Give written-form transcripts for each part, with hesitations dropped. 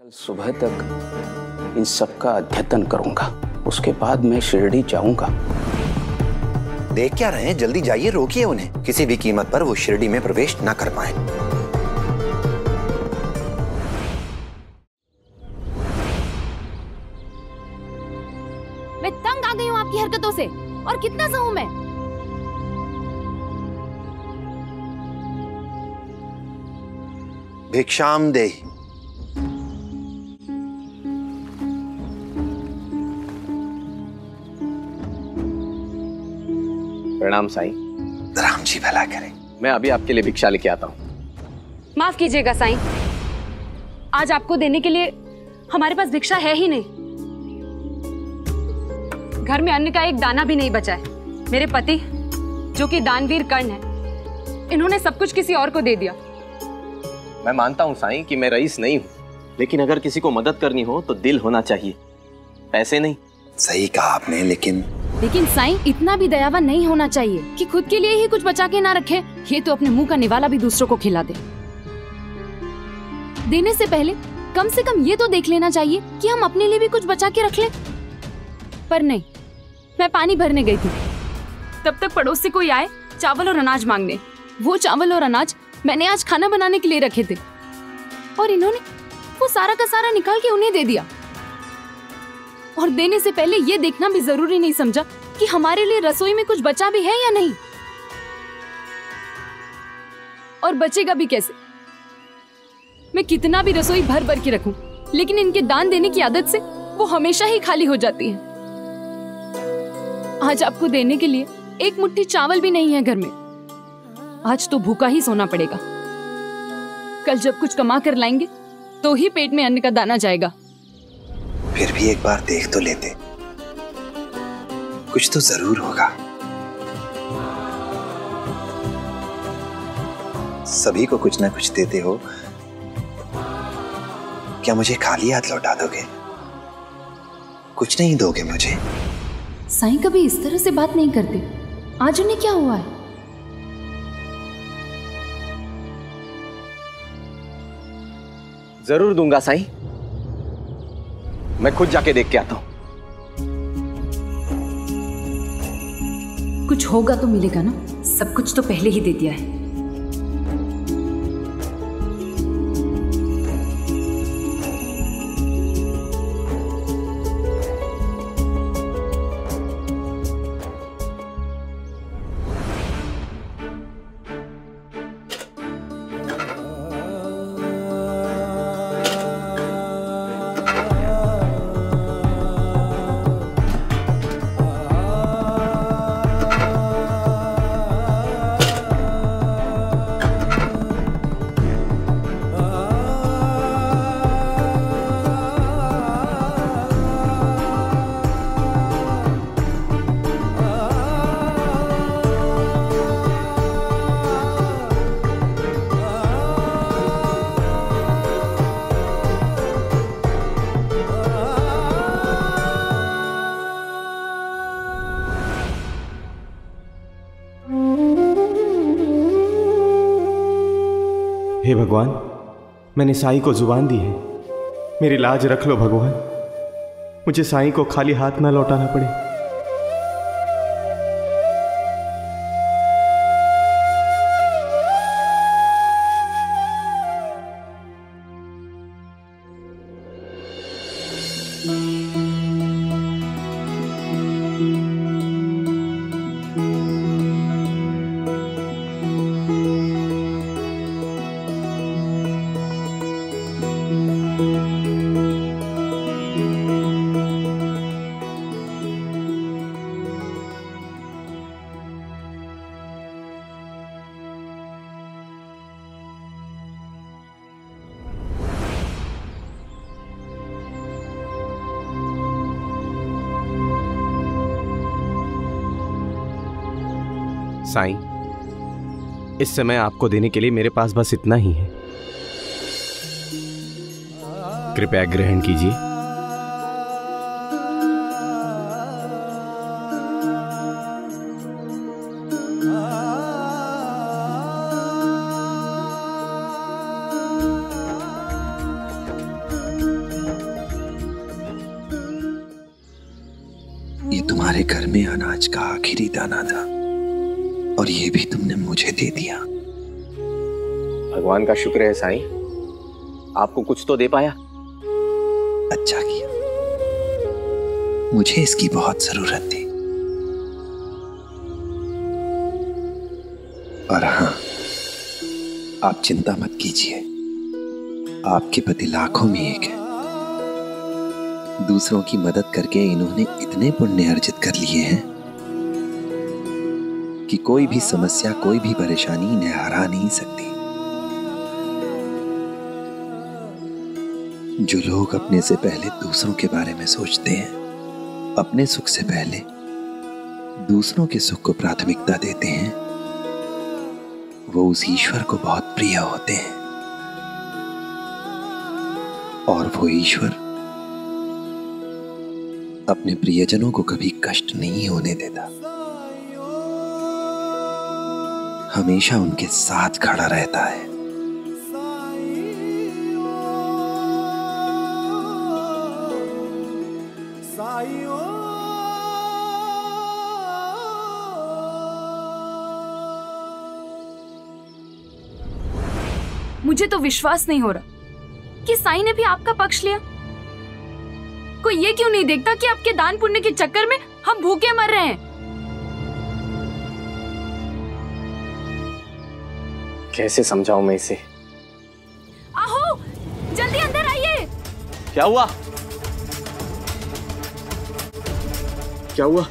सुबह तक इन सब का अध्ययन करूंगा, उसके बाद मैं शिरडी जाऊंगा। देख क्या रहे हैं, जल्दी जाइए, रोकिए उन्हें। किसी भी कीमत पर वो शिरडी में प्रवेश न कर पाए। मैं तंग आ गई हूँ आपकी हरकतों से। और कितना सहूं मैं? भिक्षाम देहि। प्रणाम साईं। राम जी भला करे। मैं अभी आपके लिए भिक्षा लेके आता हूँ। माफ कीजिएगा साईं, आज आपको देने के लिए हमारे पास भिक्षा है ही नहीं। घर में अन्न का एक दाना भी नहीं बचा है। मेरे पति, जो कि दानवीर कर्ण है, इन्होंने सब कुछ किसी और को दे दिया। मैं मानता हूँ साईं कि मैं रईस नहीं हूँ, लेकिन अगर किसी को मदद करनी हो तो दिल होना चाहिए, पैसे नहीं। सही कहा आपने, लेकिन साईं इतना भी दयावान नहीं होना चाहिए कि खुद के लिए ही कुछ बचा के ना रखे। ये तो अपने मुंह का निवाला भी दूसरों को खिला दे। देने से पहले कम से कम ये तो देख लेना चाहिए कि हम अपने लिए भी कुछ बचा के रख ले। पर नहीं, मैं पानी भरने गई थी, तब तक पड़ोस से कोई आए चावल और अनाज मांगने। वो चावल और अनाज मैंने आज खाना बनाने के लिए रखे थे और इन्होंने वो सारा का सारा निकाल के उन्हें दे दिया। और देने से पहले ये देखना भी जरूरी नहीं समझा कि हमारे लिए रसोई में कुछ बचा भी है या नहीं, और बचेगा भी कैसे। मैं कितना भी रसोई भर भर के रखूं, लेकिन इनके दान देने की आदत से वो हमेशा ही खाली हो जाती है। आज आपको देने के लिए एक मुट्ठी चावल भी नहीं है घर में। आज तो भूखा ही सोना पड़ेगा। कल जब कुछ कमा कर लाएंगे तो ही पेट में अन्न का दाना जाएगा। फिर भी एक बार देख तो लेते, कुछ तो जरूर होगा। सभी को कुछ ना कुछ देते हो, क्या मुझे खाली हाथ लौटा दोगे? कुछ नहीं दोगे मुझे? साईं कभी इस तरह से बात नहीं करते। आज उन्हें क्या हुआ है? जरूर दूंगा साईं, मैं खुद जाके देख के आता हूँ। कुछ होगा तो मिलेगा ना, सब कुछ तो पहले ही दे दिया है। हे भगवान, मैंने साईं को जुबान दी है, मेरी लाज रख लो भगवान। मुझे साईं को खाली हाथ ना लौटाना पड़े। साईं, इस समय आपको देने के लिए मेरे पास बस इतना ही है। कृपया ग्रहण कीजिए। ये तुम्हारे घर में अनाज का आखिरी दाना था और ये भी तुमने मुझे दे दिया। भगवान का शुक्र है साईं, आपको कुछ तो दे पाया। अच्छा किया, मुझे इसकी बहुत जरूरत थी। और हाँ, आप चिंता मत कीजिए, आपके पति लाखों में एक है। दूसरों की मदद करके इन्होंने इतने पुण्य अर्जित कर लिए हैं कि कोई भी समस्या, कोई भी परेशानी इन्हें हरा नहीं सकती। जो लोग अपने से पहले दूसरों के बारे में सोचते हैं, अपने सुख से पहले दूसरों के सुख को प्राथमिकता देते हैं, वो उस ईश्वर को बहुत प्रिय होते हैं। और वो ईश्वर अपने प्रियजनों को कभी कष्ट नहीं होने देता, हमेशा उनके साथ खड़ा रहता है। मुझे तो विश्वास नहीं हो रहा कि साईं ने भी आपका पक्ष लिया। कोई ये क्यों नहीं देखता कि आपके दान पुण्य के चक्कर में हम भूखे मर रहे हैं? कैसे समझाऊं मैं इसे? आहो, जल्दी अंदर आइए। क्या हुआ? क्या हुआ?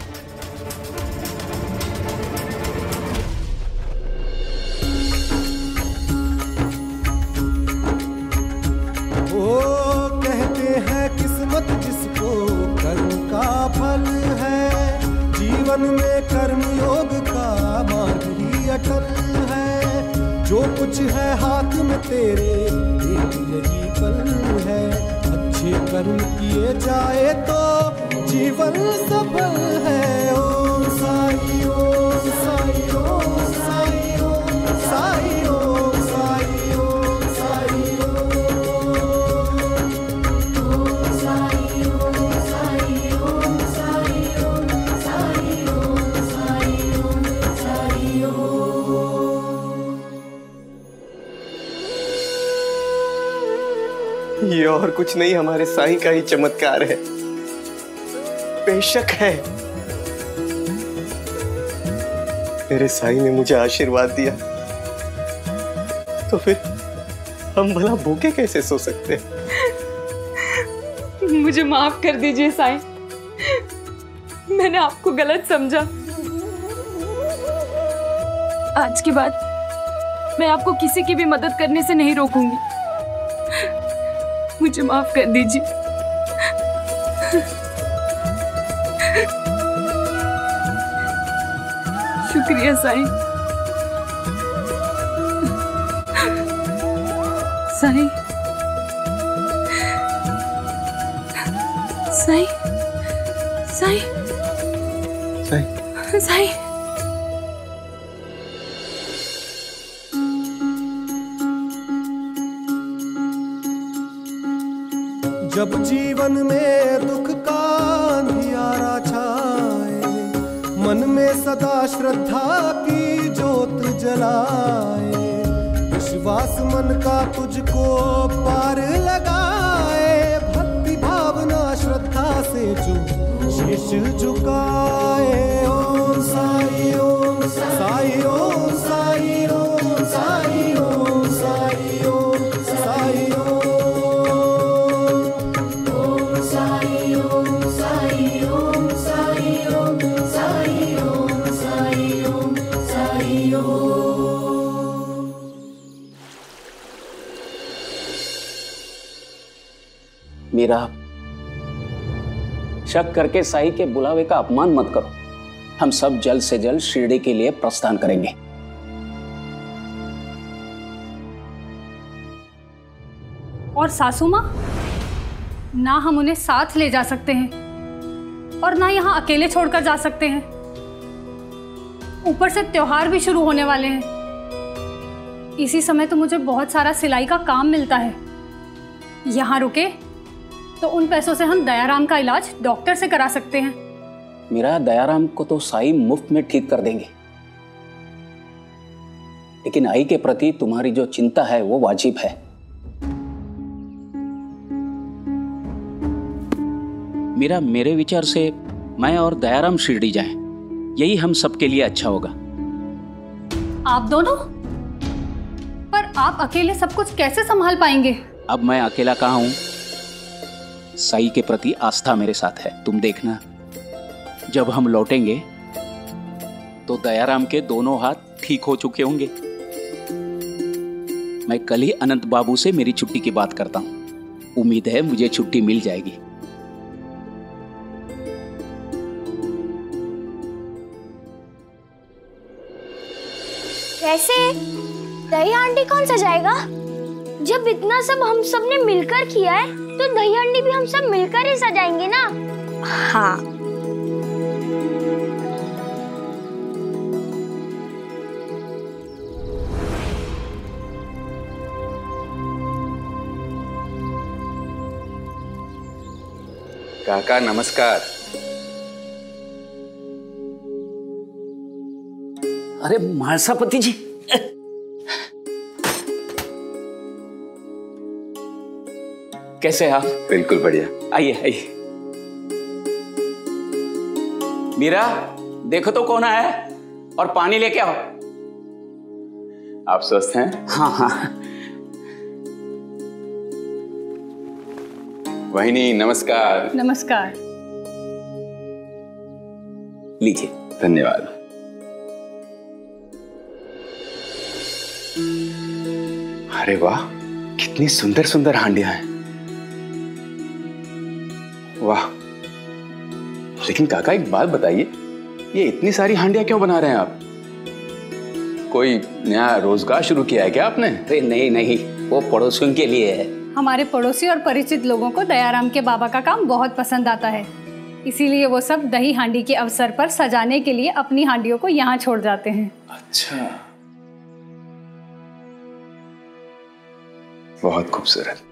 जीवन में कर्म योग का मार्ग ही अटल है। जो कुछ है हाथ में तेरे एक यही पल है। अच्छे कर्म किए जाए तो जीवन सफल है। ओम साई ओम साई ओम साई ओम साई ओम साई ओम साई ये और कुछ नहीं, हमारे साईं का ही चमत्कार है। बेशक है, मेरे साईं ने मुझे आशीर्वाद दिया, तो फिर हम भला भूखे कैसे सो सकते? मुझे माफ कर दीजिए साईं, मैंने आपको गलत समझा। आज के बाद मैं आपको किसी की भी मदद करने से नहीं रोकूंगी। मुझे माफ कर दीजिए। शुक्रिया साईं। साईं, साईं, साईं, साईं, साईं। जब जीवन में दुख का अंधियारा छाए, मन में सदा श्रद्धा की ज्योत जलाए। विश्वास मन का तुझको पार लगाए। भक्ति भावना श्रद्धा से जो शीश झुकाए। ओम साई ओम साई ओम साई ओम साई ओम साई ओम साई ओम मीरा, शक करके साईं के बुलावे का अपमान मत करो। हम सब जल्द से जल्द शिरडी के लिए प्रस्थान करेंगे। और सासू माँ, ना हम उन्हें साथ ले जा सकते हैं और ना यहाँ अकेले छोड़कर जा सकते हैं। ऊपर से त्योहार भी शुरू होने वाले हैं। इसी समय तो मुझे बहुत सारा सिलाई का काम मिलता है। यहाँ रुके तो उन पैसों से हम दयाराम का इलाज डॉक्टर से करा सकते हैं। मेरा दयाराम को तो साई मुफ्त में ठीक कर देंगे, लेकिन आई के प्रति तुम्हारी जो चिंता है वो वाजिब है। मेरे विचार से मैं और दयाराम शिरडी जाएं, यही हम सबके लिए अच्छा होगा। आप दोनों? पर आप अकेले सब कुछ कैसे संभाल पाएंगे? अब मैं अकेला कहाँ हूं? साई के प्रति आस्था मेरे साथ है। तुम देखना, जब हम लौटेंगे तो दयाराम के दोनों हाथ ठीक हो चुके होंगे। मैं कल ही अनंत बाबू से मेरी छुट्टी की बात करता हूं। उम्मीद है मुझे छुट्टी मिल जाएगी। कैसे? दही हांडी कौन सजाएगा? जब इतना सब हम सब ने मिलकर किया है तो दही हांडी भी हम सब मिलकर ही सजाएंगे ना। हाँ। काका नमस्कार। अरे महासापति जी, कैसे हैं आप? बिल्कुल बढ़िया। आइए आइए। मीरा, देखो तो कौन आया है, और पानी लेके आओ। आप स्वस्थ हैं? हाँ हाँ। वहिनी नमस्कार। नमस्कार। लीजिए। धन्यवाद। अरे वाह, कितनी सुंदर सुंदर हांडियां हैं। वाह, लेकिन काका एक बात बताइए, ये इतनी सारी हांडियां क्यों बना रहे हैं आप? कोई नया रोजगार शुरू किया है क्या आपने? अरे नहीं नहीं, वो पड़ोसियों के लिए है। हमारे पड़ोसी और परिचित लोगों को दयाराम के बाबा का काम बहुत पसंद आता है, इसीलिए वो सब दही हांडी के अवसर पर सजाने के लिए अपनी हांडियों को यहाँ छोड़ जाते हैं। अच्छा, बहुत खूबसूरत।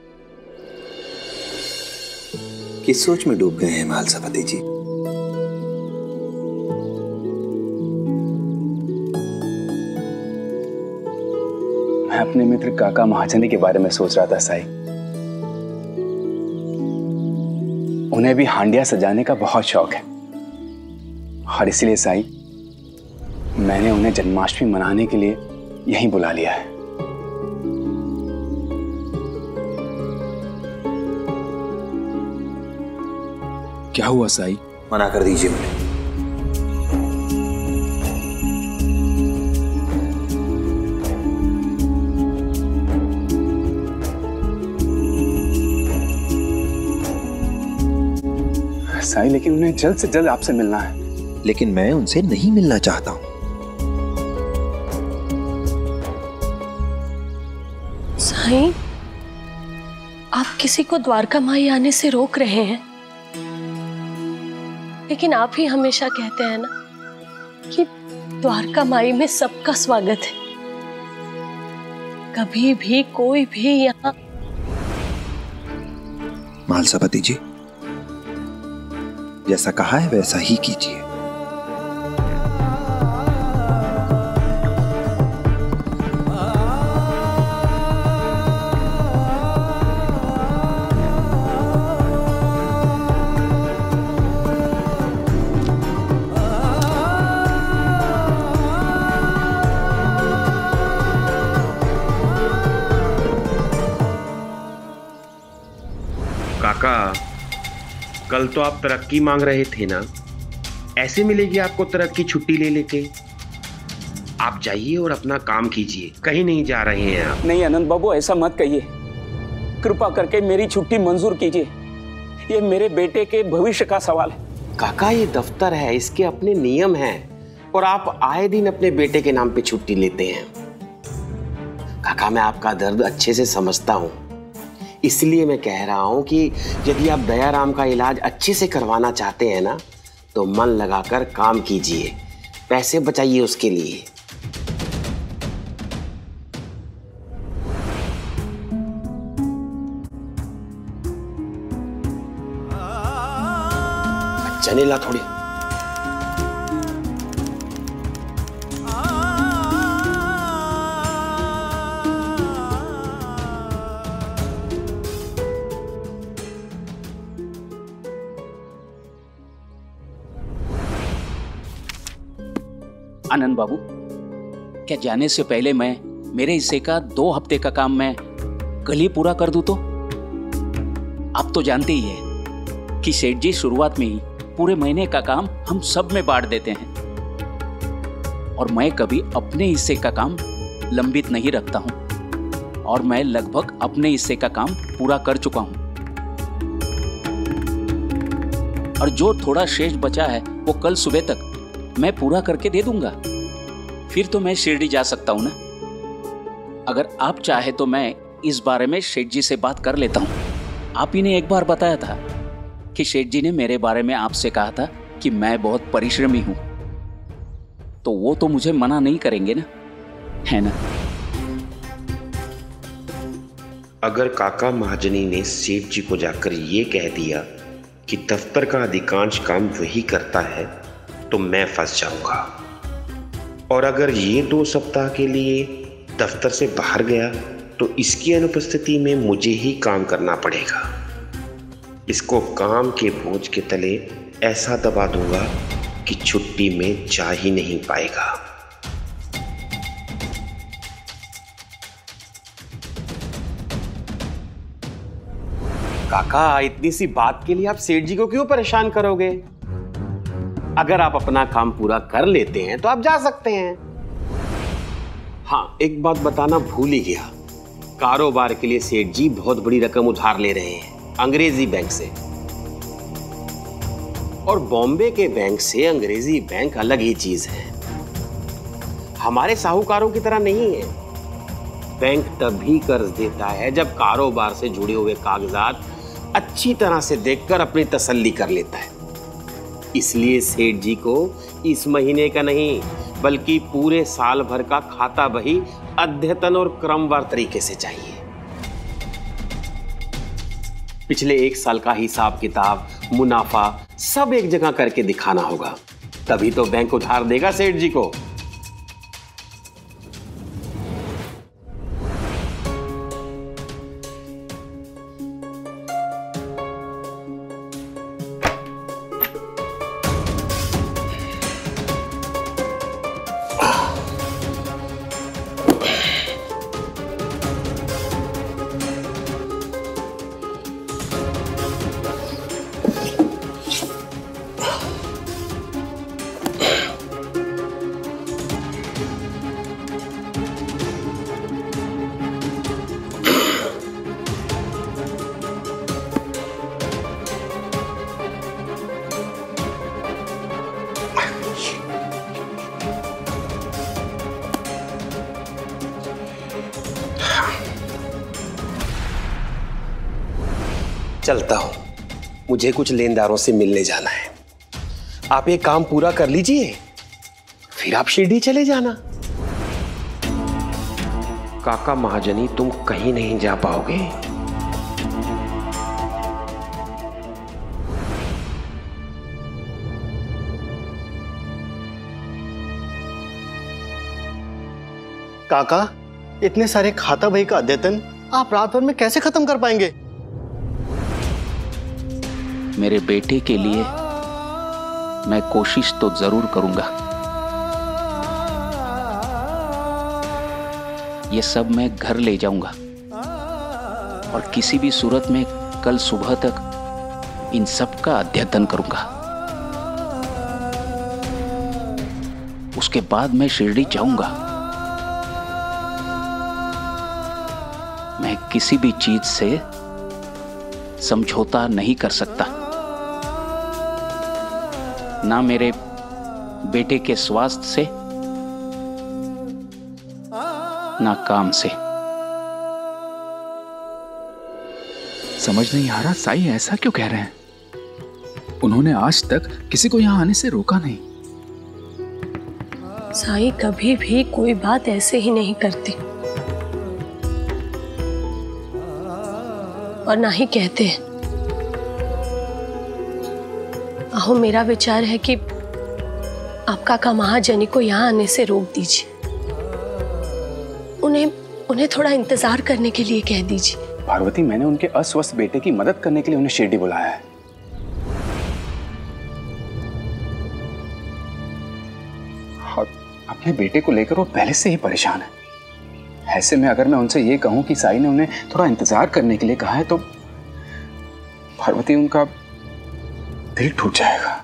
किस सोच में डूब गए हैं महालसापति जी? मैं अपने मित्र काका महाजनी के बारे में सोच रहा था साई। उन्हें भी हांडिया सजाने का बहुत शौक है, और इसलिए साई मैंने उन्हें जन्माष्टमी मनाने के लिए यहीं बुला लिया है। क्या हुआ साई? मना कर दीजिए उन्हें। साई, लेकिन उन्हें जल्द से जल्द आपसे मिलना है। लेकिन मैं उनसे नहीं मिलना चाहता हूं। साईं, आप किसी को द्वारका माई आने से रोक रहे हैं, लेकिन आप ही हमेशा कहते हैं ना कि द्वारका माई में सबका स्वागत है। कभी भी कोई भी यहाँ। महालसापति जी, जैसा कहा है वैसा ही कीजिए। काका, कल तो आप तरक्की मांग रहे थे ना, ऐसे मिलेगी आपको तरक्की छुट्टी ले लेके? आप जाइए और अपना काम कीजिए, कहीं नहीं जा रहे हैं आप। नहीं अनंत बाबू, ऐसा मत कहिए। कृपा करके मेरी छुट्टी मंजूर कीजिए। ये मेरे बेटे के भविष्य का सवाल है। काका, ये दफ्तर है, इसके अपने नियम हैं, और आप आए दिन अपने बेटे के नाम पे छुट्टी लेते हैं। काका, मैं आपका दर्द अच्छे से समझता हूँ, इसलिए मैं कह रहा हूं कि यदि आप दयाराम का इलाज अच्छे से करवाना चाहते हैं ना, तो मन लगाकर काम कीजिए, पैसे बचाइए उसके लिए। चने ला थोड़ी। आनंद बाबू, क्या जाने से पहले मैं मेरे हिस्से का 2 हफ्ते का काम मैं कल ही पूरा कर दूं तो? आप तो जानते ही है कि सेठ जी शुरुआत में ही पूरे महीने का काम हम सब में बांट देते हैं, और मैं कभी अपने हिस्से का काम लंबित नहीं रखता हूं, और मैं लगभग अपने हिस्से का काम पूरा कर चुका हूं, और जो थोड़ा शेष बचा है वो कल सुबह तक मैं पूरा करके दे दूंगा। फिर तो मैं शिरडी जा सकता हूं ना। अगर आप चाहे तो मैं इस बारे में शेठ जी से बात कर लेता हूं। आप ही ने एक बार बताया था कि शेठ जी ने मेरे बारे में आपसे कहा था कि मैं बहुत परिश्रमी हूं, तो वो तो मुझे मना नहीं करेंगे ना, है ना? अगर काका महाजनी ने सेठ जी को जाकर ये कह दिया कि दफ्तर का अधिकांश काम वही करता है, तो मैं फंस जाऊंगा। और अगर ये 2 सप्ताह के लिए दफ्तर से बाहर गया तो इसकी अनुपस्थिति में मुझे ही काम करना पड़ेगा। इसको काम के बोझ के तले ऐसा दबा दूंगा कि छुट्टी में जा ही नहीं पाएगा। काका, इतनी सी बात के लिए आप सेठ जी को क्यों परेशान करोगे? अगर आप अपना काम पूरा कर लेते हैं तो आप जा सकते हैं। हाँ, एक बात बताना भूल ही गया, कारोबार के लिए सेठ जी बहुत बड़ी रकम उधार ले रहे हैं अंग्रेजी बैंक से, और बॉम्बे के बैंक से अंग्रेजी बैंक अलग ही चीज है। हमारे साहूकारों की तरह नहीं है। बैंक तभी कर्ज देता है जब कारोबार से जुड़े हुए कागजात अच्छी तरह से देखकर अपनी तसल्ली कर लेता है। इसलिए सेठ जी को इस महीने का नहीं बल्कि पूरे साल भर का खाता बही अद्यतन और क्रमवार तरीके से चाहिए। पिछले 1 साल का हिसाब किताब, मुनाफा सब एक जगह करके दिखाना होगा, तभी तो बैंक उधार देगा सेठ जी को। चलता हूं, मुझे कुछ लेनदारों से मिलने जाना है। आप ये काम पूरा कर लीजिए, फिर आप शिरडी चले जाना। काका महाजनी, तुम कहीं नहीं जा पाओगे। काका, इतने सारे खाता बही का अद्यतन आप रात भर में कैसे खत्म कर पाएंगे? मेरे बेटे के लिए मैं कोशिश तो जरूर करूंगा। ये सब मैं घर ले जाऊंगा और किसी भी सूरत में कल सुबह तक इन सब का अध्ययन करूंगा। उसके बाद मैं शिरडी जाऊंगा। मैं किसी भी चीज से समझौता नहीं कर सकता, ना मेरे बेटे के स्वास्थ्य से, ना काम से। समझ नहीं आ रहा साईं ऐसा क्यों कह रहे हैं। उन्होंने आज तक किसी को यहाँ आने से रोका नहीं। साईं कभी भी कोई बात ऐसे ही नहीं करते और ना ही कहते हैं। अहो, मेरा विचार है कि आप काका महाजनी को यहाँ आने से रोक दीजिए। उन्हें थोड़ा इंतजार करने के लिए कह दीजिए। पार्वती, मैंने उनके अस्वस्थ बेटे की मदद करने के लिए उन्हें शिरडी बुलाया है। अपने बेटे को लेकर वो पहले से ही परेशान है। ऐसे में अगर मैं उनसे ये कहूं कि साई ने उन्हें थोड़ा इंतजार करने के लिए कहा है तो पार्वती उनका दिल टूट जाएगा।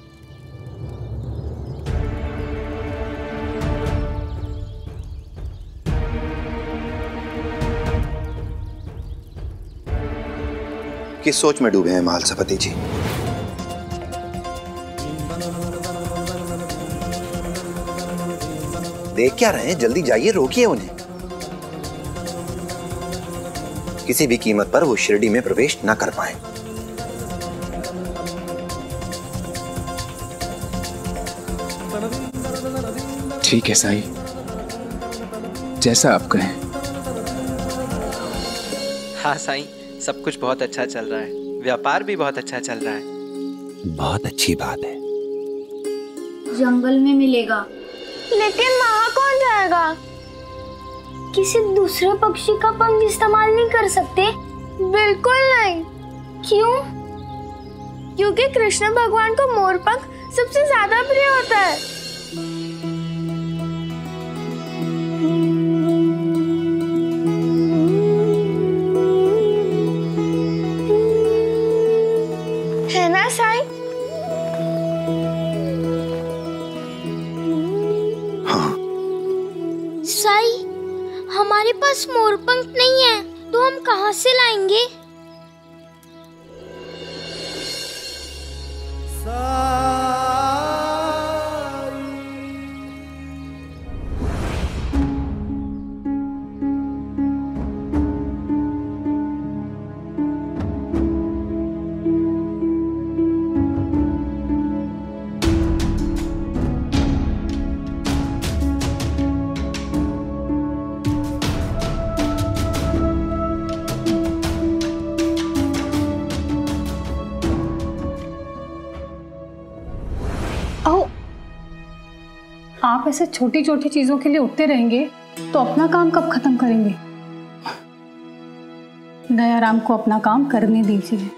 किस सोच में डूबे हैं महालसपति जी? देख क्या रहे हैं? जल्दी जाइए, रोकिए उन्हें। किसी भी कीमत पर वो शिरडी में प्रवेश न कर पाए। ठीक है साई, जैसा आप कहें। हाँ साईं, सब कुछ बहुत अच्छा चल रहा है, व्यापार भी बहुत अच्छा चल रहा है। बहुत अच्छी बात है। जंगल में मिलेगा, लेकिन वहाँ कौन जाएगा? किसी दूसरे पक्षी का पंख इस्तेमाल नहीं कर सकते? बिल्कुल नहीं। क्यों? क्योंकि कृष्ण भगवान को मोर पंख सबसे ज्यादा प्रिय होता है। है ना साई? हाँ। साई, हमारे पास मोर पंख नहीं है, तो हम कहाँ से लाएंगे? आप ऐसे छोटी छोटी चीजों के लिए उठते रहेंगे तो अपना काम कब खत्म करेंगे? दयाराम को अपना काम करने दीजिए।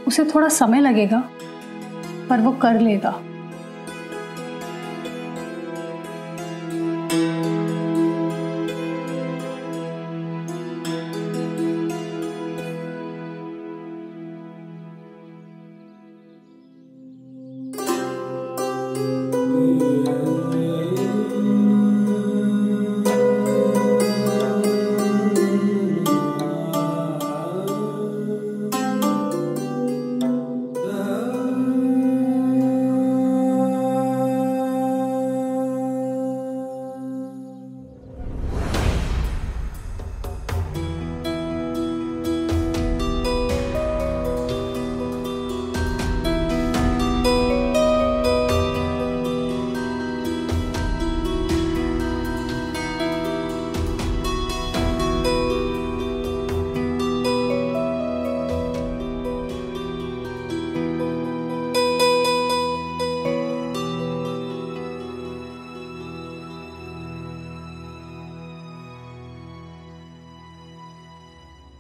उसे थोड़ा समय लगेगा पर वो कर लेगा।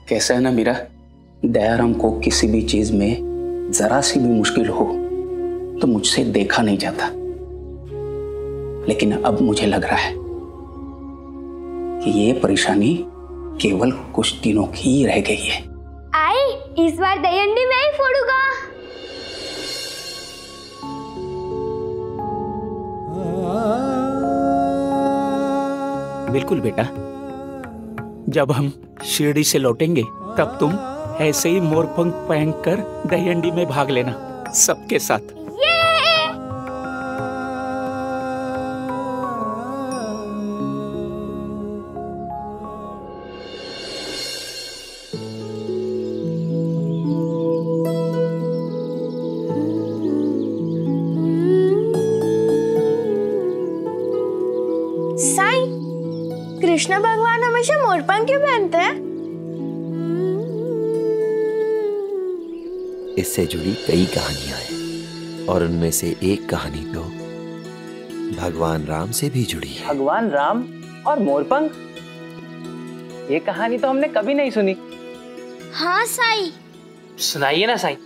कैसा है ना मीरा, दयाराम को किसी भी चीज में जरा सी भी मुश्किल हो तो मुझसे देखा नहीं जाता, लेकिन अब मुझे लग रहा है कि ये परेशानी केवल कुछ दिनों की ही रह गई है। आई, इस बार दहीहंडी मैं ही फोड़ूंगा। बिल्कुल बेटा, जब हम शिरडी से लौटेंगे तब तुम ऐसे ही मोरपंख पहनकर दहीहंडी में भाग लेना सबके साथ। साईं, कृष्ण भगवान हमेशा मोरपंख क्यों पहनते हैं? इससे जुड़ी कई कहानियां हैं और उनमें से एक कहानी तो भगवान राम से भी जुड़ी है। भगवान राम और मोरपंख, ये कहानी तो हमने कभी नहीं सुनी। हाँ साईं, सुनाइए ना साईं।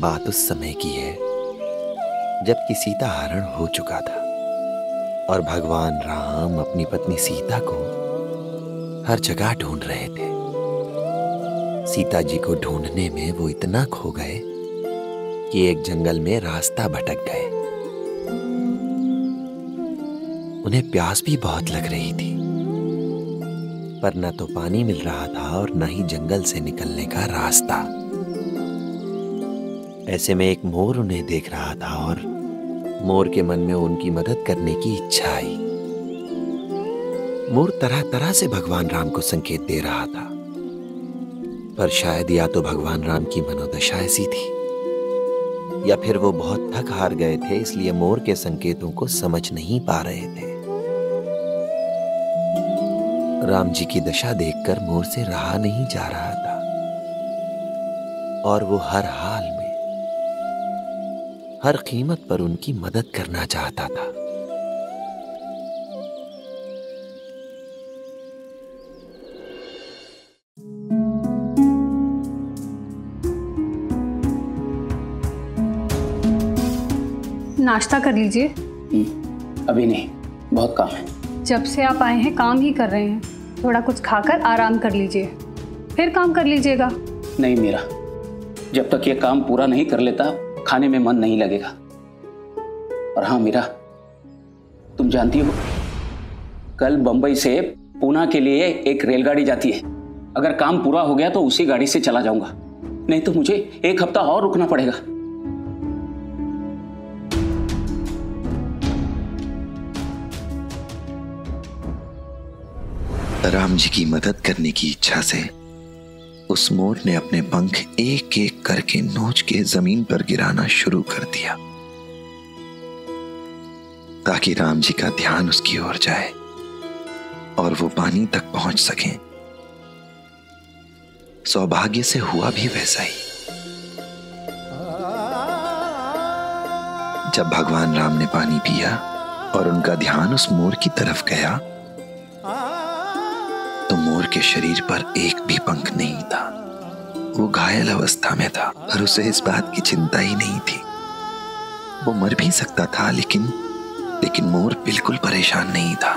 बात उस समय की है जबकि सीता हरण हो चुका था और भगवान राम अपनी पत्नी सीता को हर जगह ढूंढ रहे थे। सीता जी को ढूंढने में वो इतना खो गए कि एक जंगल में रास्ता भटक गए। उन्हें प्यास भी बहुत लग रही थी, पर न तो पानी मिल रहा था और न ही जंगल से निकलने का रास्ता। ऐसे में एक मोर उन्हें देख रहा था और मोर के मन में उनकी मदद करने की इच्छा आई। मोर तरह तरह से भगवान राम को संकेत दे रहा था, पर शायद या तो भगवान राम की मनोदशा ऐसी थी या फिर वो बहुत थक हार गए थे, इसलिए मोर के संकेतों को समझ नहीं पा रहे थे। राम जी की दशा देखकर मोर से रहा नहीं जा रहा था और वो हर हाल में, हर कीमत पर उनकी मदद करना चाहता था। नाश्ता कर लीजिए। अभी नहीं, बहुत काम है। जब से आप आए हैं काम ही कर रहे हैं, थोड़ा कुछ खाकर आराम कर लीजिए, फिर काम कर लीजिएगा। नहीं मीरा, जब तक ये काम पूरा नहीं कर लेता खाने में मन नहीं लगेगा। और हाँ मीरा, तुम जानती हो कल बंबई से पूना के लिए एक रेलगाड़ी जाती है। अगर काम पूरा हो गया तो उसी गाड़ी से चला जाऊंगा, नहीं तो मुझे एक हफ्ता और रुकना पड़ेगा। राम जी की मदद करने की इच्छा से उस मोर ने अपने पंख एक एक करके नोच के जमीन पर गिराना शुरू कर दिया ताकि राम जी का ध्यान उसकी ओर जाए और वो पानी तक पहुंच सकें। सौभाग्य से हुआ भी वैसा ही। जब भगवान राम ने पानी पिया और उनका ध्यान उस मोर की तरफ गया तो मोर के शरीर पर एक भी पंख नहीं था। वो घायल अवस्था में था, पर उसे इस बात की चिंता ही नहीं थी। वो मर भी सकता था, लेकिन मोर बिल्कुल परेशान नहीं था।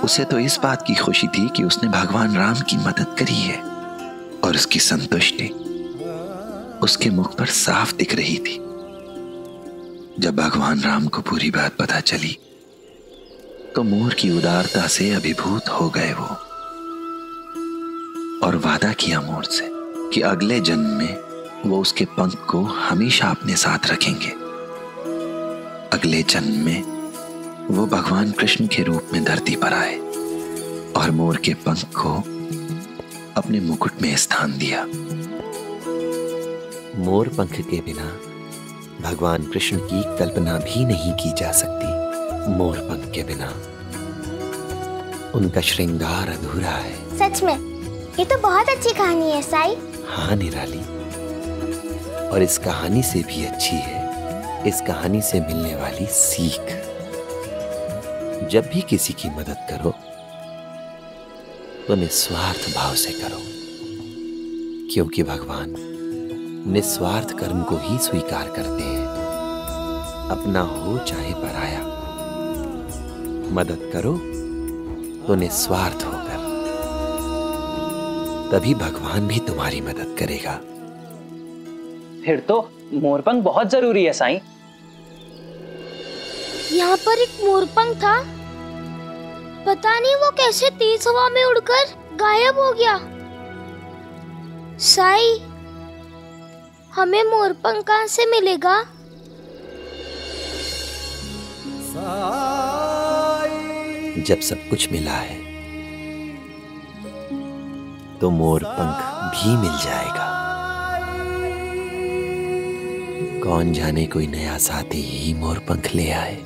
उसे तो इस बात की खुशी थी कि उसने भगवान राम की मदद करी है और उसकी संतुष्टि उसके मुख पर साफ दिख रही थी। जब भगवान राम को पूरी बात पता चली तो मोर की उदारता से अभिभूत हो गए वो और वादा किया मोर से कि अगले जन्म में वो उसके पंख को हमेशा अपने साथ रखेंगे। अगले जन्म में वो भगवान कृष्ण के रूप में धरती पर आए और मोर के पंख को अपने मुकुट में स्थान दिया। मोर पंख के बिना भगवान कृष्ण की कल्पना भी नहीं की जा सकती। मोर पंख के बिना उनका श्रृंगार अधूरा है। सच में ये तो बहुत अच्छी कहानी है साई। हाँ निराली, और इस कहानी से भी अच्छी है इस कहानी से मिलने वाली सीख। जब भी किसी की मदद करो तो निस्वार्थ भाव से करो, क्योंकि भगवान निस्वार्थ कर्म को ही स्वीकार करते हैं। अपना हो चाहे पराया, मदद करो तो निस्वार्थ होकर, तभी भगवान भी तुम्हारी मदद करेगा। फिर तो मोरपंख बहुत जरूरी है साईं। यहाँ पर एक मोरपंख था, पता नहीं वो कैसे तेज हवा में उड़कर गायब हो गया। साई, हमें मोरपंख कहाँ से मिलेगा? जब सब कुछ मिला है तो मोर पंख भी मिल जाएगा। कौन जाने कोई नया साथी ही मोर पंख ले आए।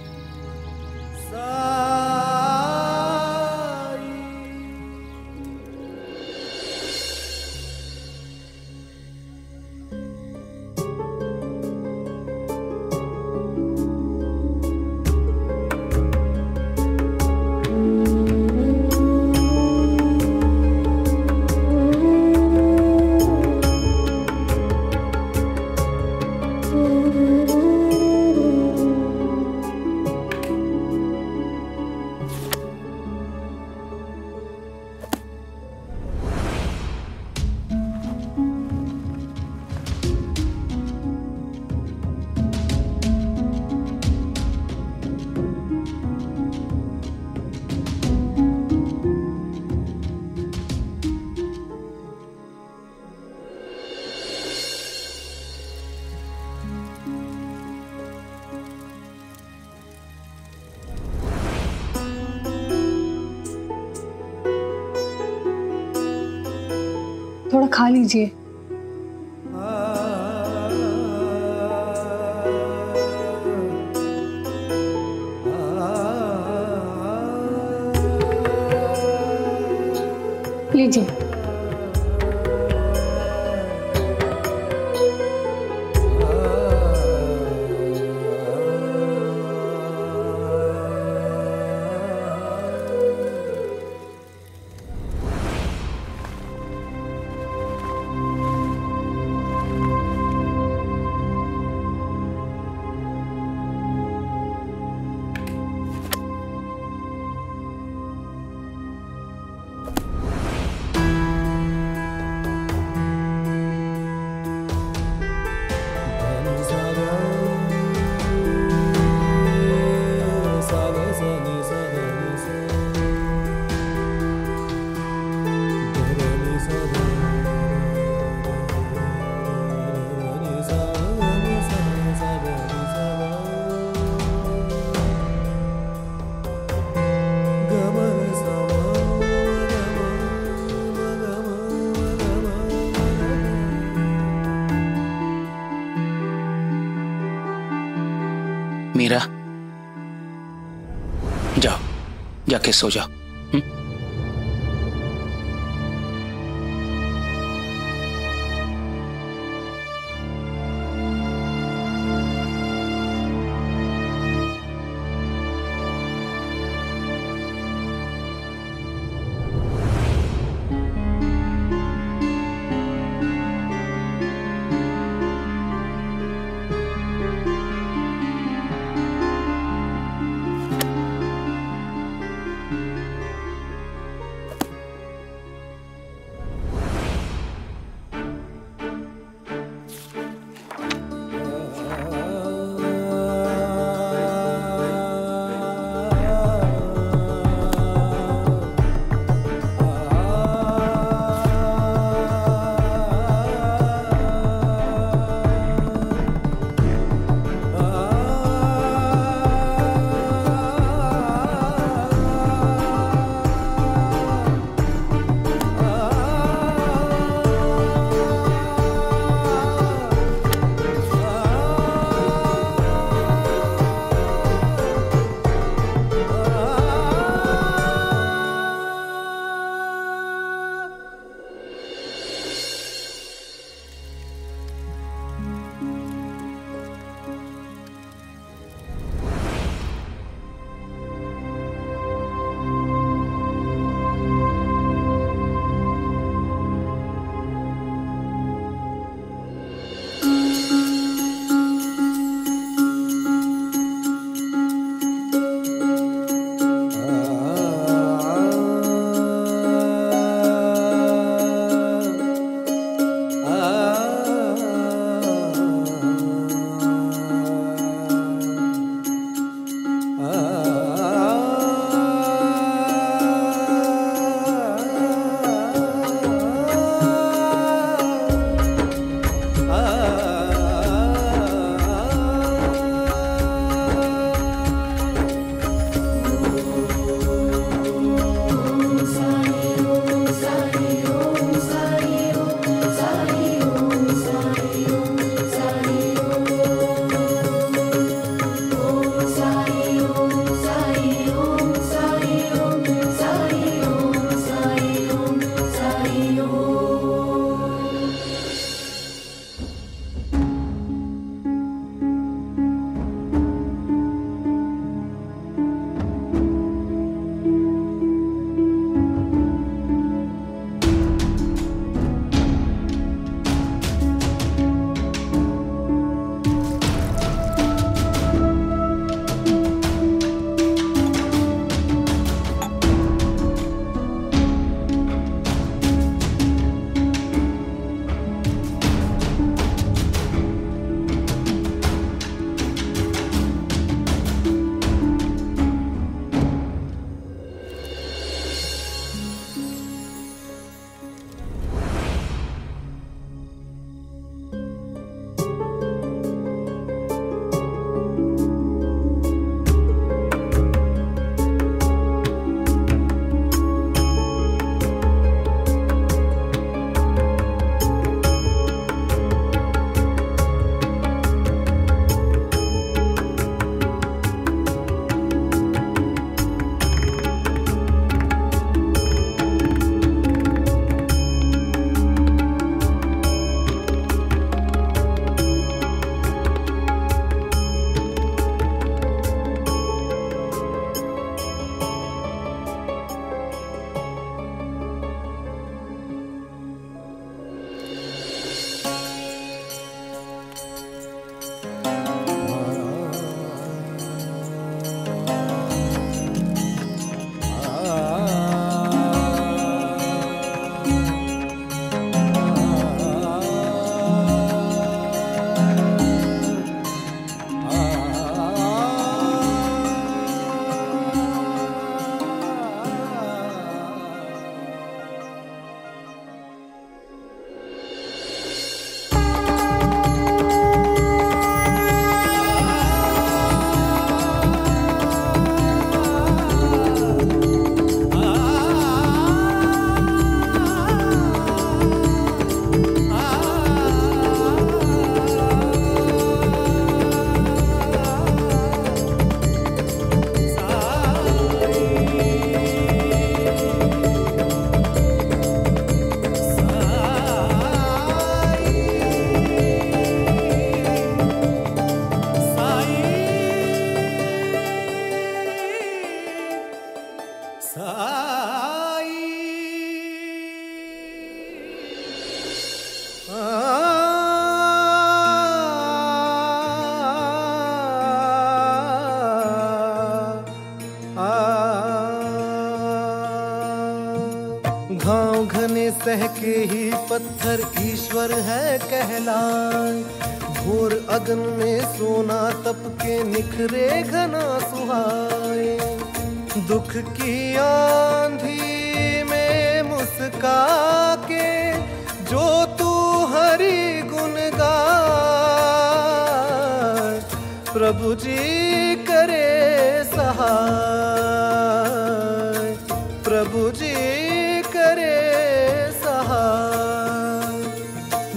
थोड़ा खा लीजिए। लीजिए। मीरा, जाओ, जाके सो जाओ। सह के ही पत्थर ईश्वर है कहलाए। घोर अगन में सोना तप के निखरे घना सुहाए। दुख की आंधी में मुस्का के जो तू हरि गुण गाए, प्रभु जी करे सहाय, प्रभु जी करे सहाय।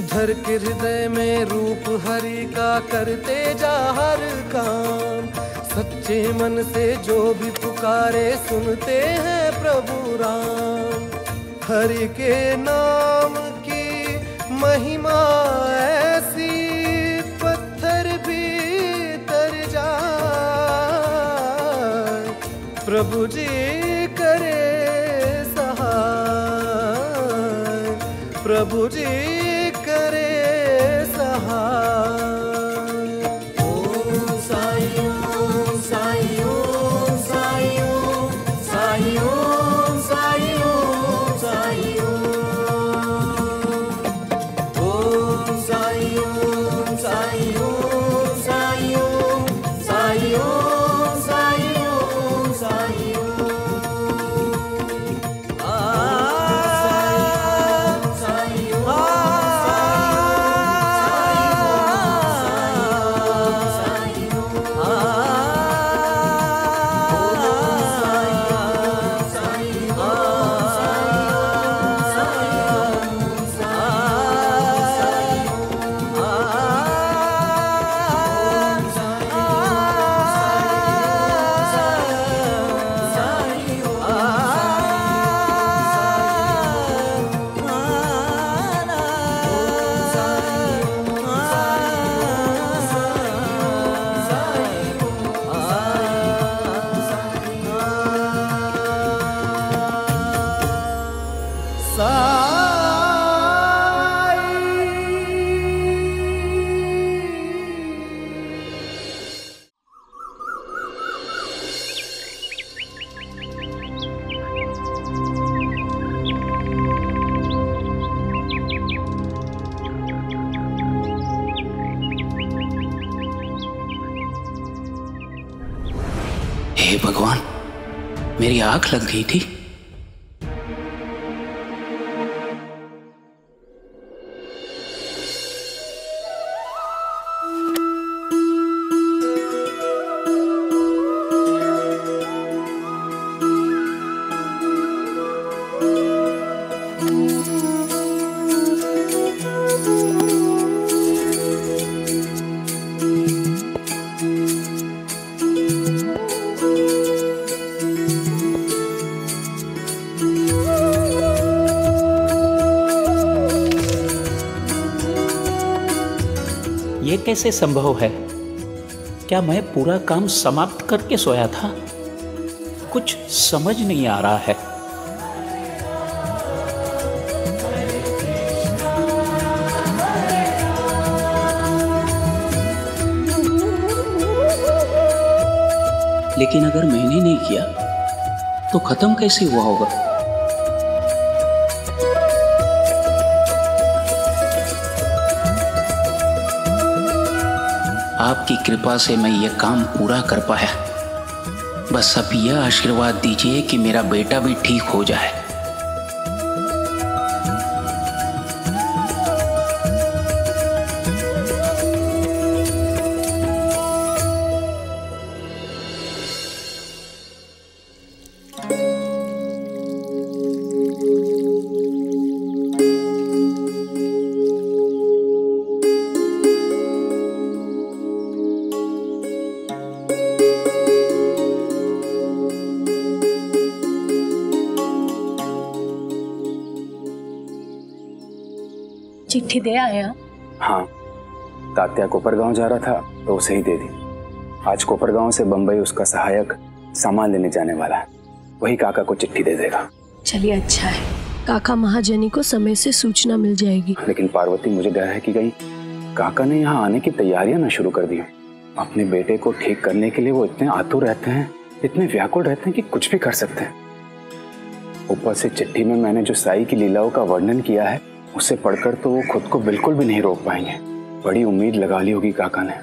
धर के हृदय में रूप हरि का करते जा हर काम। सच्चे मन से जो भी पुकारे सुनते हैं प्रभु राम। हरि के नाम की महिमा ऐसी पत्थर भी तर जाए, प्रभु जी करे सहाय, प्रभु जी करे सहाय। हे भगवान, मेरी आंख लग गई थी। ये कैसे संभव है? क्या मैं पूरा काम समाप्त करके सोया था? कुछ समझ नहीं आ रहा है। लेकिन अगर मैंने नहीं किया तो खत्म कैसे हुआ होगा? आपकी कृपा से मैं ये काम पूरा कर पाया। बस अब यह आशीर्वाद दीजिए कि मेरा बेटा भी ठीक हो जाए। चिट्ठी दे आया? हाँ, तात्या कोपरगांव जा रहा था तो उसे ही दे दी। आज कोपरगांव से बंबई उसका सहायक सामान लेने जाने वाला है, वही काका को चिट्ठी दे देगा। चलिए अच्छा है, काका महाजनी को समय से सूचना मिल जाएगी। लेकिन पार्वती, मुझे डर है कि कहीं काका ने यहाँ आने की तैयारियां न शुरू कर दी। अपने बेटे को ठीक करने के लिए वो इतने आतुर रहते हैं, इतने व्याकुल रहते हैं कि कुछ भी कर सकते हैं। ऊपर से चिट्ठी में मैंने जो साई की लीलाओं का वर्णन किया है, उसे पढ़कर तो वो खुद को बिल्कुल भी नहीं रोक पाएंगे। बड़ी उम्मीद लगा ली होगी काका ने।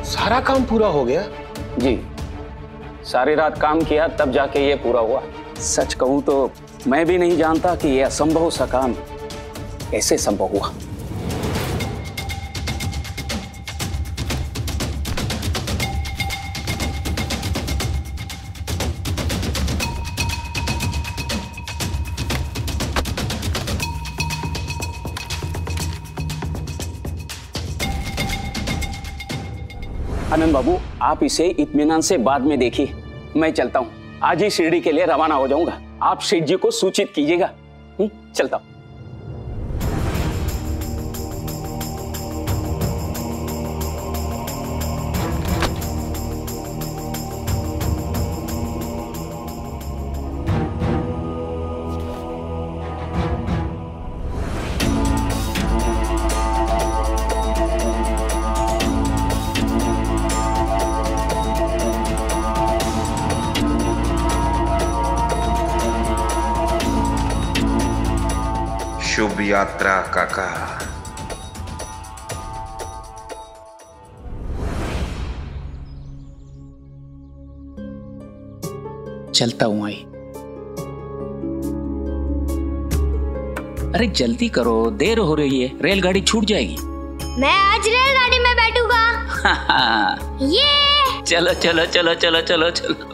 सारा काम पूरा हो गया? जी, सारी रात काम किया तब जाके ये पूरा हुआ। सच कहूं तो मैं भी नहीं जानता कि यह असंभव सा काम कैसे संभव हुआ। आनंद बाबू, आप इसे इत्मीनान से बाद में देखिए। मैं चलता हूँ, आज ही शिरडी के लिए रवाना हो जाऊंगा। आप सेठ जी को सूचित कीजिएगा। चलता हूँ। शुभ यात्रा काका। चलता हूं आई। अरे जल्दी करो, देर हो रही है, रेलगाड़ी छूट जाएगी। मैं आज रेलगाड़ी में बैठूंगा। ये चलो चलो चलो चलो चलो चलो।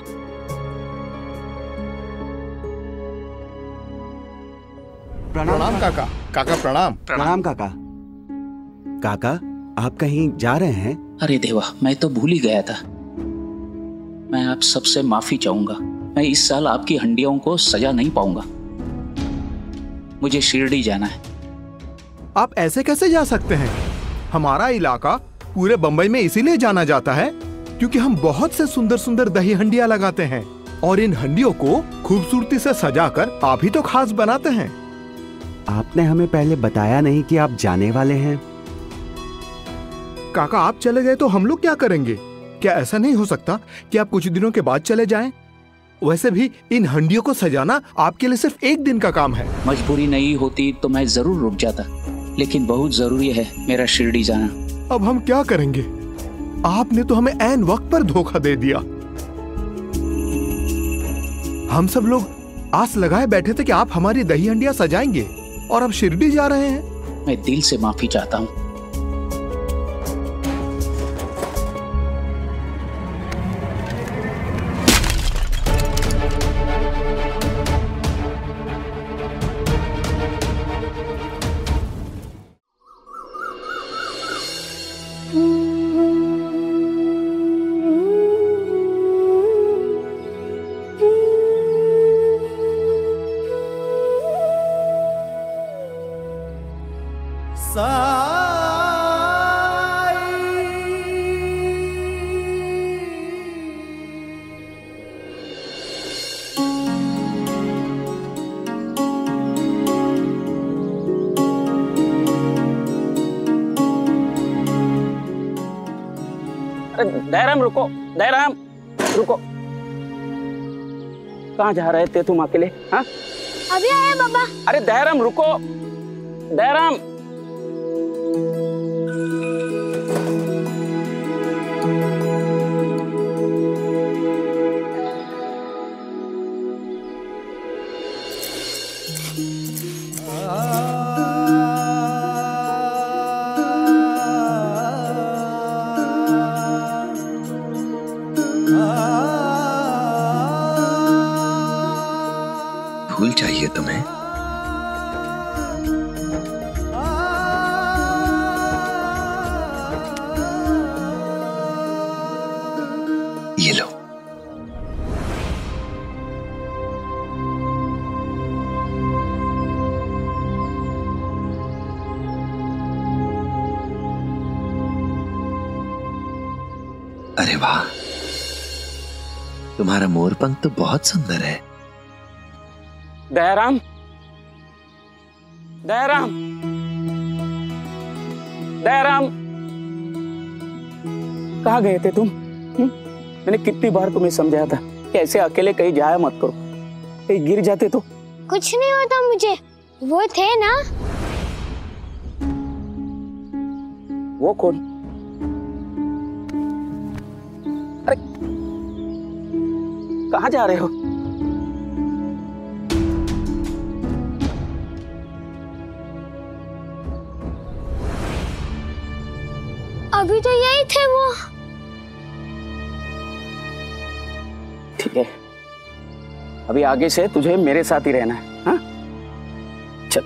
प्रणाम काका। काका प्रणाम। प्रणाम काका। काका, आप कहीं जा रहे हैं? अरे देवा, मैं तो भूल ही गया था। मैं आप सबसे माफी चाहूंगा। मैं इस साल आपकी हंडियों को सजा नहीं पाऊंगा। मुझे शिरडी जाना है। आप ऐसे कैसे जा सकते हैं? हमारा इलाका पूरे बंबई में इसीलिए जाना जाता है क्योंकि हम बहुत से सुंदर सुंदर दही हंडियां लगाते हैं और इन हंडियों को खूबसूरती से सजाकर आप ही तो खास बनाते हैं। आपने हमें पहले बताया नहीं कि आप जाने वाले हैं। काका, आप चले गए तो हम लोग क्या करेंगे? क्या ऐसा नहीं हो सकता कि आप कुछ दिनों के बाद चले जाएं? वैसे भी इन हंडियों को सजाना आपके लिए सिर्फ एक दिन का काम है। मजबूरी नहीं होती तो मैं जरूर रुक जाता, लेकिन बहुत जरूरी है मेरा शिरडी जाना। अब हम क्या करेंगे? आपने तो हमें ऐन वक्त पर धोखा दे दिया। हम सब लोग आस लगाए बैठे थे कि आप हमारी दही हंडियां सजाएंगे और अब शिरडी जा रहे हैं। मैं दिल से माफी चाहता हूँ। दयाराम रुको, दयाराम रुको। कहाँ जा रहे थे तुम अकेले? हाँ, अभी आया बाबा। अरे दयाराम रुको, दयाराम। भूल चाहिए तुम्हें? ये लो। वाह, तुम्हारा मोरपंख तो बहुत सुंदर है। दयाराम, दयाराम, दयाराम, कहाँ गए थे तुम? मैंने कितनी बार तुम्हें समझाया था कि ऐसे अकेले कहीं जाया मत करो, कहीं गिर जाते तो। कुछ नहीं होता मुझे, वो थे ना। वो कौन? अरे कहाँ जा रहे हो? अभी तो यही थे वो। ठीक है, अभी आगे से तुझे मेरे साथ ही रहना है। हाँ, चल।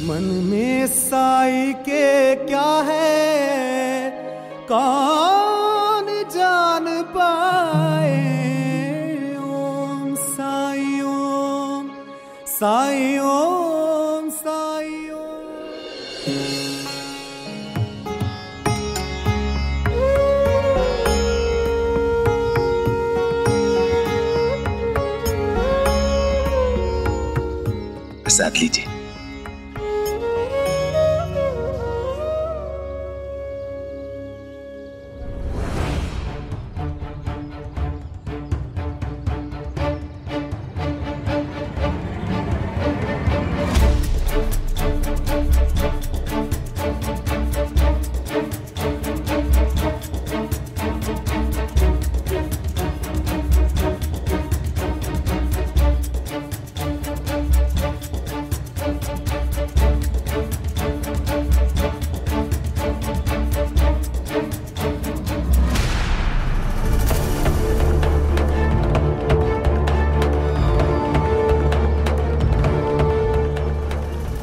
मन में साई के क्या है कौन जान पाए। ओम साई ओम साई ओम साई ओम। प्रसाद लीजिए।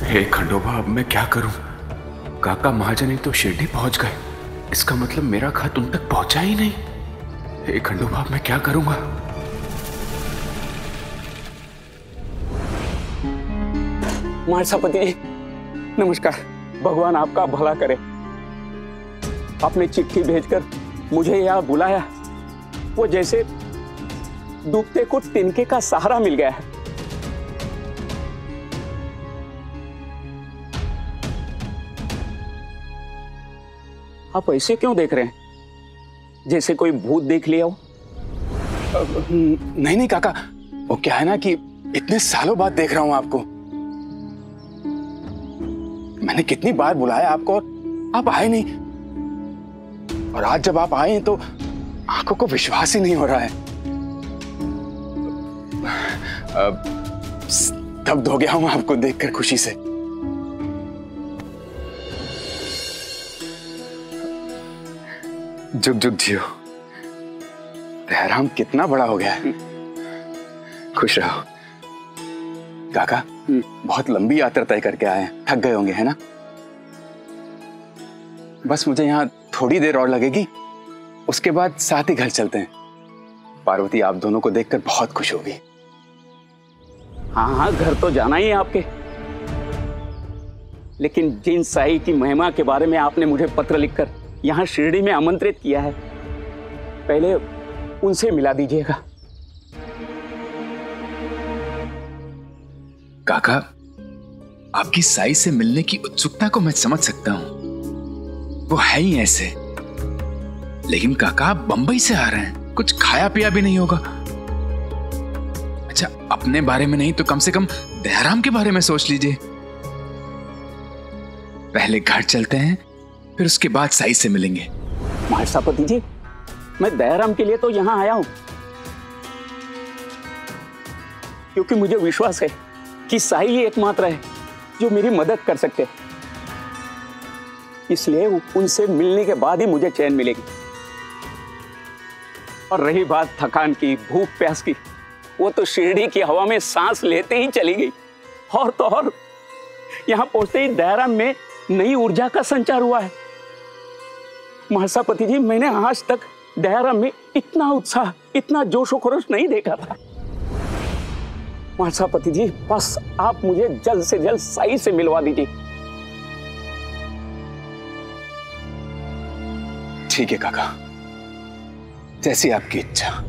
हे खंडोबा, अब मैं क्या करूं? काका महाजनी तो शिरडी पहुंच गए, इसका मतलब मेरा खत उन तक पहुंचा ही नहीं। हे खंडोबा, अब मैं क्या करूंगा? महासापति जी, नमस्कार। भगवान आपका भला करे। आपने चिट्ठी भेजकर मुझे यहाँ बुलाया, वो जैसे डूबते को तिनके का सहारा मिल गया है। आप ऐसे क्यों देख रहे हैं, जैसे कोई भूत देख लिया हो? नहीं नहीं काका, वो क्या है ना कि इतने सालों बाद देख रहा हूं आपको। मैंने कितनी बार बुलाया आपको और आप आए नहीं, और आज जब आप आए हैं तो आंखों को विश्वास ही नहीं हो रहा है। स्तब्ध हो गया हूं आपको देखकर खुशी से। जुग जुग जियो। दयाराम कितना बड़ा हो गया है। खुश रहो। काका, बहुत लंबी यात्रा तय करके आए हैं, थक गए होंगे, है ना? बस मुझे यहाँ थोड़ी देर और लगेगी, उसके बाद साथ ही घर चलते हैं। पार्वती आप दोनों को देखकर बहुत खुश होगी। हाँ हाँ, घर तो जाना ही है आपके, लेकिन जिन साई की महिमा के बारे में आपने मुझे पत्र लिखकर यहाँ शिरडी में आमंत्रित किया है, पहले उनसे मिला दीजिएगा। काका, आपकी साई से मिलने की उत्सुकता को मैं समझ सकता हूं, वो है ही ऐसे। लेकिन काका, आप बंबई से आ रहे हैं, कुछ खाया पिया भी नहीं होगा। अच्छा, अपने बारे में नहीं तो कम से कम दयाराम के बारे में सोच लीजिए। पहले घर चलते हैं, फिर उसके बाद साई से मिलेंगे। महासापति जी, मैं दयाराम के लिए तो यहाँ आया हूं, क्योंकि मुझे विश्वास है कि साई ही एकमात्र है जो मेरी मदद कर सकते हैं। इसलिए उनसे मिलने के बाद ही मुझे चैन मिलेगी। और रही बात थकान की, भूख प्यास की, वो तो शिरडी की हवा में सांस लेते ही चली गई। और तो और यहाँ पहुंचते ही दयाराम में नई ऊर्जा का संचार हुआ है। महासापति जी, मैंने आज तक दयाराम में इतना उत्साह, इतना जोश और खरोश नहीं देखा था। महासापति जी, बस आप मुझे जल्द से जल्द साई से मिलवा दीजिए। ठीक है काका, जैसी आपकी इच्छा।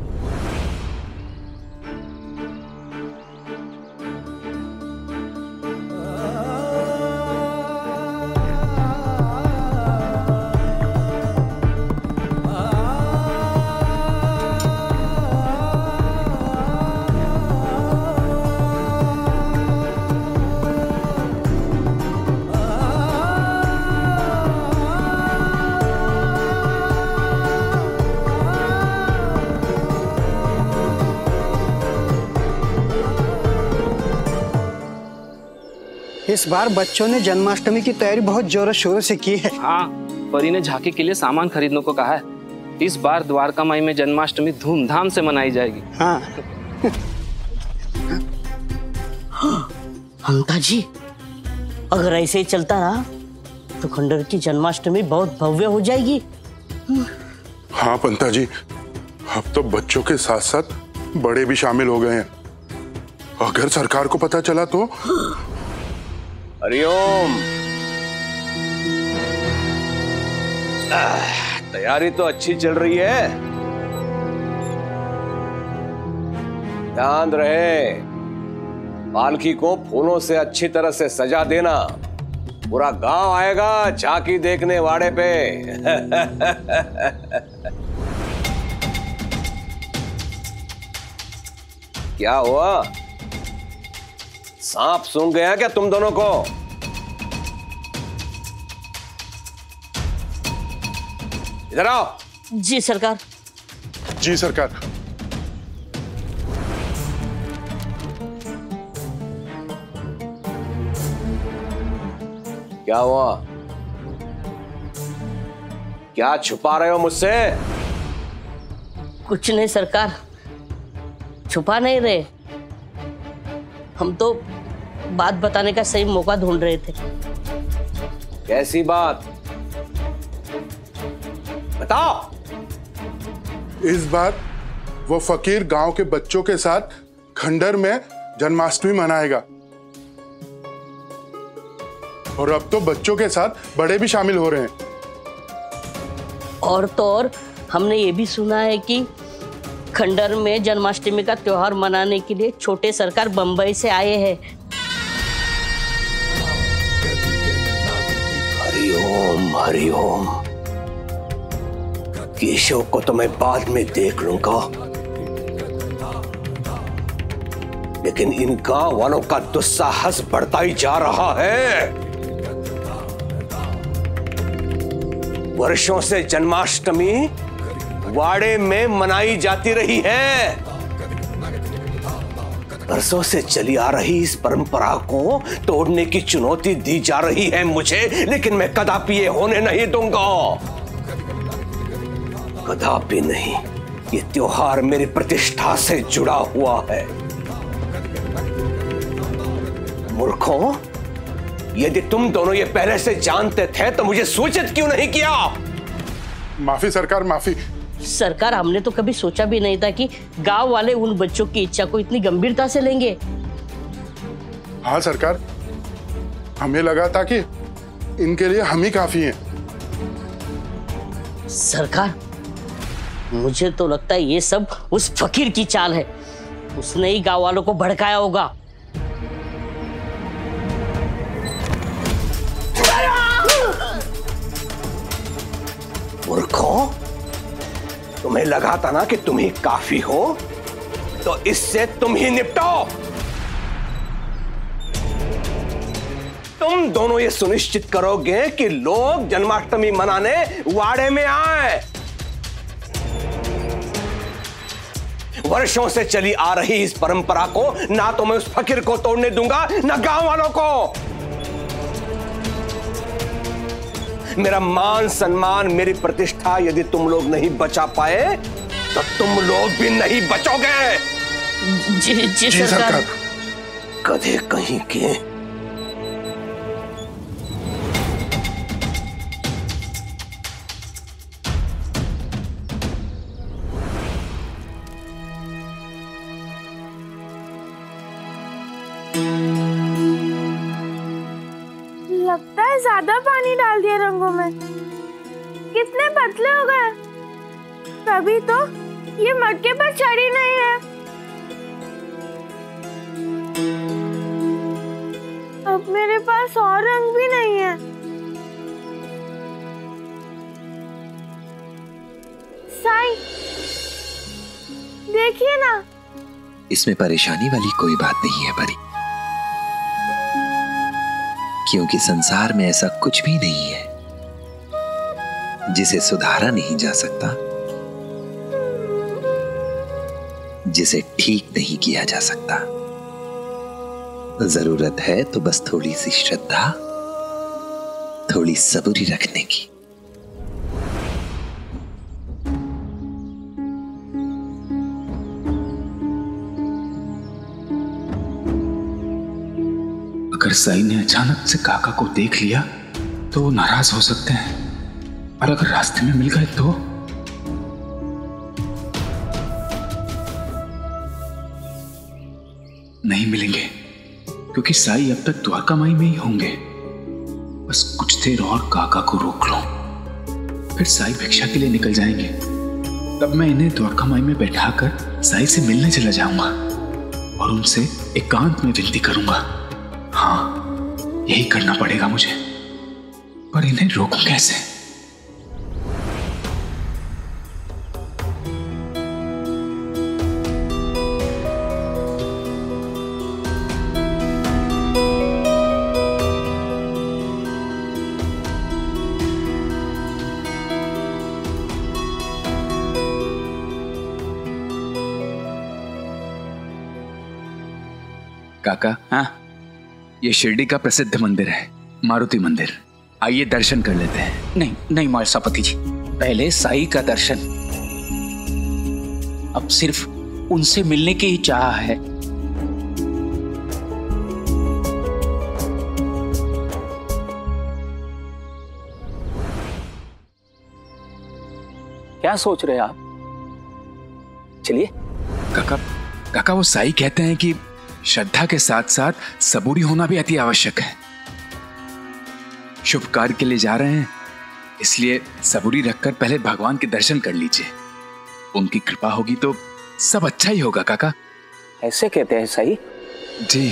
इस बार बच्चों ने जन्माष्टमी की तैयारी बहुत जोरों शोरों से की है। हाँ, परी ने झांकी के लिए सामान खरीदने को कहा है। इस बार द्वारका माई में जन्माष्टमी धूमधाम से मनाई जाएगी। हाँ। हमता जी, अगर ऐसे ही चलता रहा तो खंडर की जन्माष्टमी बहुत भव्य हो जाएगी। हाँ पंता जी, अब तो बच्चों के साथ साथ बड़े भी शामिल हो गए हैं। अगर सरकार को पता चला तो। हरिओम। तैयारी तो अच्छी चल रही है। ध्यान रहे, पालकी को फूलों से अच्छी तरह से सजा देना। पूरा गांव आएगा झांकी देखने वाड़े पे। क्या हुआ? सांप सूंघ गया क्या तुम दोनों को? इधर आओ। जी सरकार। जी सरकार। क्या हुआ? क्या छुपा रहे हो मुझसे? कुछ नहीं सरकार, छुपा नहीं रहे, हम तो बात बताने का सही मौका ढूंढ रहे थे। कैसी बात? बताओ। इस बार वो फकीर गांव के बच्चों के साथ खंडर में जन्माष्टमी मनाएगा, और अब तो बच्चों के साथ बड़े भी शामिल हो रहे हैं। और तो और हमने ये भी सुना है कि खंडर में जन्माष्टमी का त्योहार मनाने के लिए छोटे सरकार बंबई से आए हैं। हरिओम हरिओम। केशव को तो मैं बाद में देख लूंगा, लेकिन इन गांव वालों का दुस्साहस बढ़ता ही जा रहा है। वर्षों से जन्माष्टमी वाड़े में मनाई जाती रही है। बरसों से चली आ रही इस परंपरा को तोड़ने की चुनौती दी जा रही है मुझे, लेकिन मैं कदापि ये होने नहीं दूंगा। कदापि नहीं। ये त्योहार मेरी प्रतिष्ठा से जुड़ा हुआ है। मूर्खों, यदि तुम दोनों ये पहले से जानते थे तो मुझे सूचित क्यों नहीं किया? माफी सरकार, माफी। सरकार, हमने तो कभी सोचा भी नहीं था कि गांव वाले उन बच्चों की इच्छा को इतनी गंभीरता से लेंगे। हाँ सरकार, हमें लगा था कि इनके लिए हम ही काफी हैं। सरकार, मुझे तो लगता है ये सब उस फकीर की चाल है। उसने ही गांव वालों को भड़काया होगा। मूर्खों, तुम्हें लगा था ना कि तुम ही काफी हो, तो इससे तुम ही निपटो। तुम दोनों ये सुनिश्चित करोगे कि लोग जन्माष्टमी मनाने वाड़े में आए। वर्षों से चली आ रही इस परंपरा को ना तो मैं उस फकीर को तोड़ने दूंगा, ना गांव वालों को। मेरा मान सम्मान, मेरी प्रतिष्ठा यदि तुम लोग नहीं बचा पाए तो तुम लोग भी नहीं बचोगे। जी सरकार। गधे कहीं के। लगता है ज्यादा पानी डाल दिया रंगों में। कितने पतले हो गए। तभी तो ये मटके पर चढ़ी नहीं है। अब मेरे पास और रंग भी नहीं है। साईं, देखिए ना। इसमें परेशानी वाली कोई बात नहीं है परी, क्योंकि संसार में ऐसा कुछ भी नहीं है जिसे सुधारा नहीं जा सकता, जिसे ठीक नहीं किया जा सकता। जरूरत है तो बस थोड़ी सी श्रद्धा, थोड़ी सबूरी रखने की। अगर साई ने अचानक से काका को देख लिया तो वो नाराज हो सकते हैं, और अगर रास्ते में मिल गए तो नहीं मिलेंगे, क्योंकि साई अब तक द्वारका माई में ही होंगे। बस कुछ देर और काका को रोक लो, फिर साई भिक्षा के लिए निकल जाएंगे। तब मैं इन्हें द्वारका माई में बैठाकर साई से मिलने चला जाऊंगा और उनसे एकांत में विनती करूंगा। हाँ, यही करना पड़ेगा मुझे, पर इन्हें रोकूं कैसे? काका, हाँ, ये शिरडी का प्रसिद्ध मंदिर है, मारुति मंदिर। आइए दर्शन कर लेते हैं। नहीं नहीं महासपति जी, पहले साई का दर्शन। अब सिर्फ उनसे मिलने की ही चाह है। क्या सोच रहे हैं आप? चलिए। काका वो साई कहते हैं कि श्रद्धा के साथ साथ सबूरी होना भी अति आवश्यक है। शुभ कार्य के लिए जा रहे हैं, इसलिए सबूरी रखकर पहले भगवान के दर्शन कर लीजिए। उनकी कृपा होगी तो सब अच्छा ही होगा काका। ऐसे कहते हैं साई जी।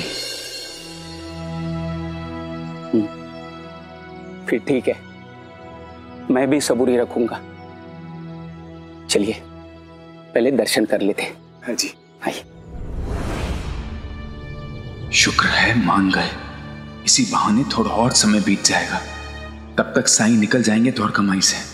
फिर ठीक है, मैं भी सबूरी रखूंगा। चलिए पहले दर्शन कर लेते हैं। हाँ जी, आइए। शुक्र है मान गए, इसी बहाने थोड़ा और समय बीत जाएगा। तब तक साईं निकल जाएंगे द्वारका माई से।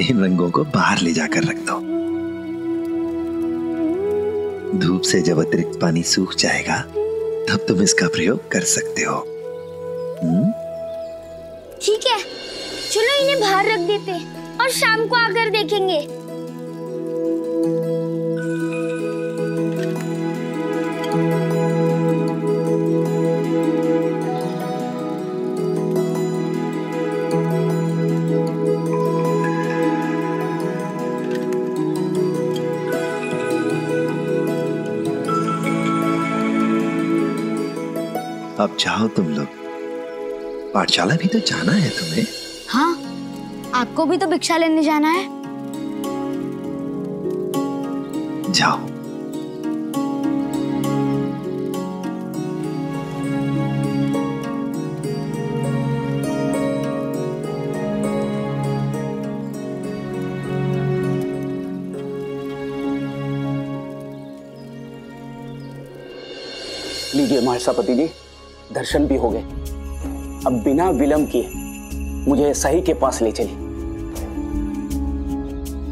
इन रंगों को बाहर ले जाकर रख दो। धूप से जब अतिरिक्त पानी सूख जाएगा तब तुम इसका प्रयोग कर सकते हो। ठीक है, चलो इन्हें बाहर रख देते और शाम को आकर देखेंगे। अब जाओ तुम लोग, पाठशाला भी तो जाना है तुम्हें। हाँ, आपको भी तो भिक्षा लेने जाना है। जाओ। लीजिए महासपति जी, दर्शन भी हो गए। अब बिना विलंब किए मुझे साई के पास ले चलिए।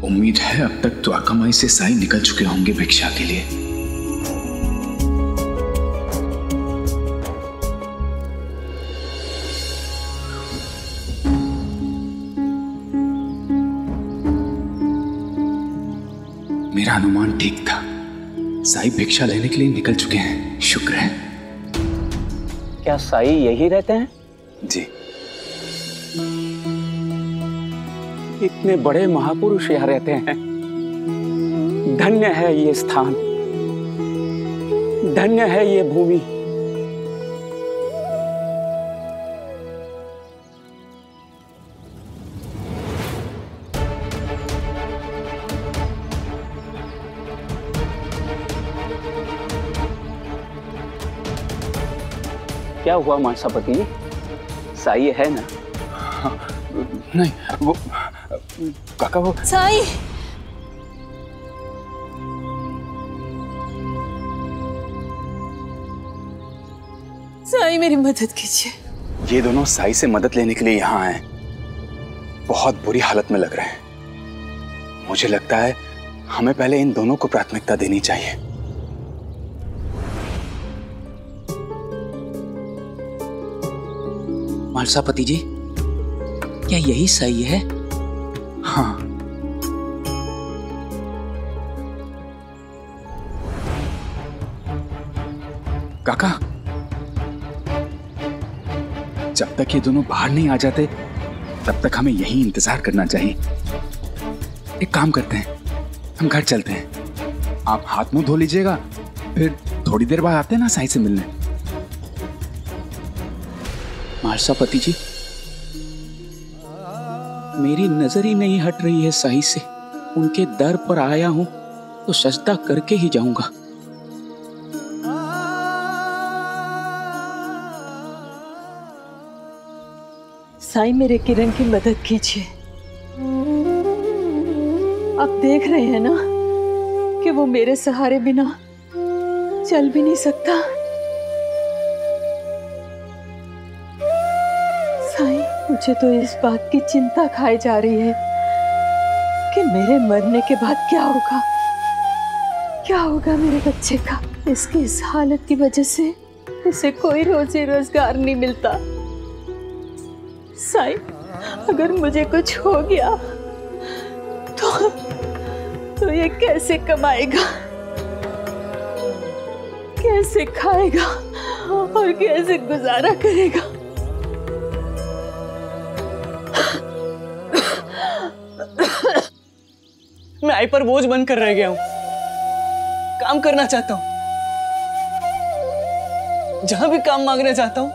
उम्मीद है अब तक द्वारका माई से साई निकल चुके होंगे भिक्षा के लिए। मेरा अनुमान ठीक था। साई भिक्षा लेने के लिए निकल चुके हैं। शुक्र है। क्या साई यही रहते हैं? जी। इतने बड़े महापुरुष यहाँ रहते हैं। धन्य है ये स्थान, धन्य है ये भूमि। क्या हुआ मानसापति जी? साई है ना? हाँ, नहीं वो काका वो साई। साई मेरी मदद कीजिए। ये दोनों साई से मदद लेने के लिए यहाँ आए। बहुत बुरी हालत में लग रहे हैं। मुझे लगता है हमें पहले इन दोनों को प्राथमिकता देनी चाहिए। मालसापति जी, क्या यही सही है? हाँ। काका, जब तक ये दोनों बाहर नहीं आ जाते तब तक हमें यही इंतजार करना चाहिए। एक काम करते हैं, हम घर चलते हैं। आप हाथ मुंह धो लीजिएगा, फिर थोड़ी देर बाद आते हैं ना साई से मिलने। मालसापति जी, मेरी नजर ही नहीं हट रही है साई से। उनके दर पर आया हूं तो सजदा करके ही जाऊंगा। साई मेरे किरण की मदद कीजिए। आप देख रहे हैं ना कि वो मेरे सहारे बिना चल भी नहीं सकता। साई, मुझे तो इस बात की चिंता खाई जा रही है कि मेरे मरने के बाद क्या होगा, क्या होगा मेरे बच्चे का। इसकी इस हालत की वजह से इसे कोई रोजी रोजगार नहीं मिलता। साई, अगर मुझे कुछ हो गया तो ये कैसे कमाएगा, कैसे खाएगा और कैसे गुजारा करेगा। मैं आई पर बोझ बनकर रह गया हूं। काम करना चाहता हूं, जहां भी काम मांगने जाता हूं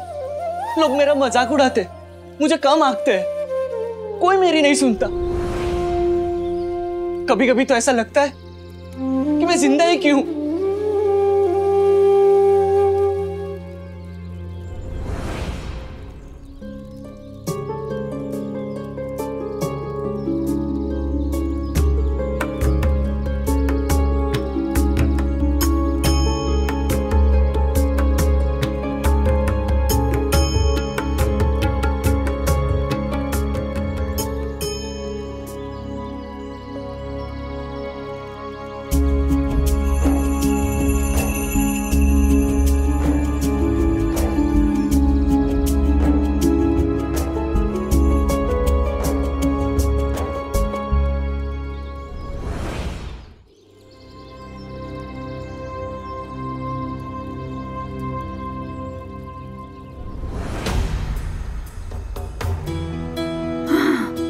लोग मेरा मजाक उड़ाते, मुझे काम आंकते हैं, कोई मेरी नहीं सुनता। कभी कभी तो ऐसा लगता है कि मैं जिंदा ही क्यों।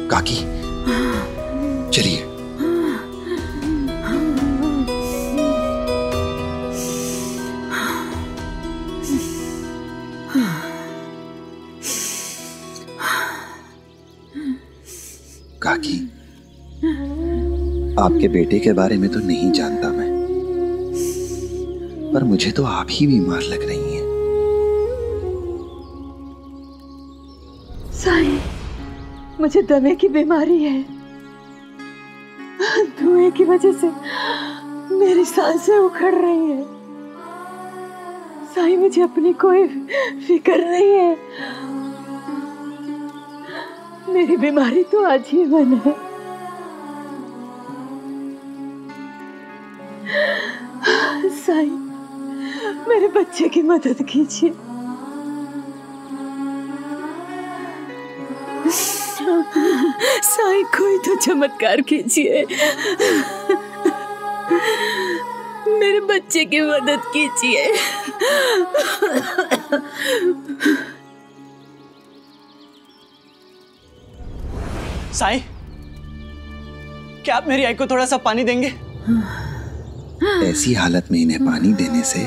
काकी, चलिए। काकी, आपके बेटे के बारे में तो नहीं जानता मैं, पर मुझे तो आप ही बीमार लग रही हैं। साई, मुझे दमे की बीमारी है। धुएं की वजह से मेरी सांसें उखड़ रही हैं। साई, मुझे अपनी कोई फिक्र नहीं है। मेरी बीमारी तो आजीवन है। साई, मेरे बच्चे की मदद कीजिए। साई, कोई तो चमत्कार कीजिए। मेरे बच्चे की मदद कीजिए। साईं, क्या आप मेरी आई को थोड़ा सा पानी देंगे? ऐसी हालत में इन्हें पानी देने से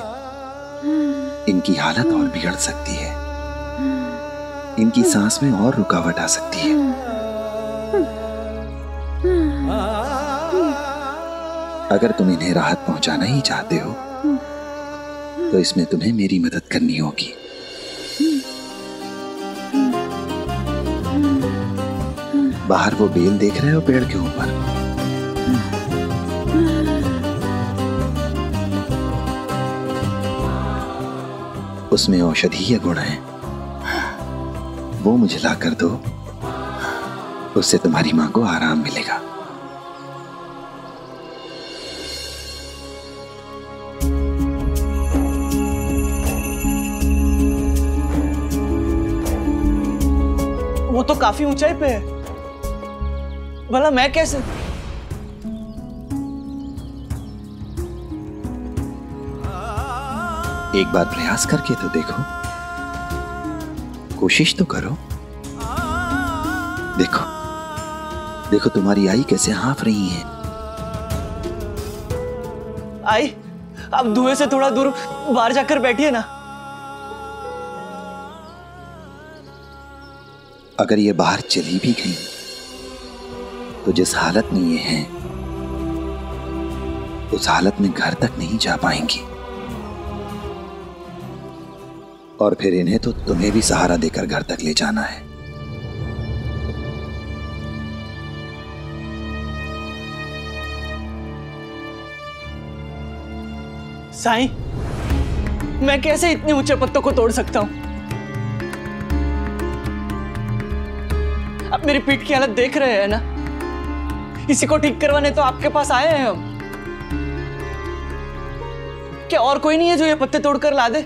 इनकी हालत और बिगड़ सकती है, इनकी सांस में और रुकावट आ सकती है। अगर तुम इन्हें राहत पहुंचाना ही चाहते हो तो इसमें तुम्हें मेरी मदद करनी होगी। बाहर वो बेल देख रहे हो पेड़ के ऊपर? उसमें औषधीय गुण हैं, वो मुझे ला कर दो, उससे तुम्हारी मां को आराम मिलेगा। वो तो काफी ऊंचाई पे है, भला मैं कैसे? एक बार प्रयास करके तो देखो, कोशिश तो करो। देखो देखो तुम्हारी आई कैसे हाँफ रही है। आई, आप धुएं से थोड़ा दूर बाहर जाकर बैठिए ना। अगर ये बाहर चली भी गई तो जिस हालत में ये हैं, उस हालत में घर तक नहीं जा पाएंगी, और फिर इन्हें तो तुम्हें भी सहारा देकर घर तक ले जाना है। साईं, मैं कैसे इतने ऊंचे पत्तों को तोड़ सकता हूं? आप मेरी पीठ की हालत देख रहे हैं ना? इसी को ठीक करवाने तो आपके पास आए हैं हम। क्या और कोई नहीं है जो ये पत्ते तोड़कर ला दे?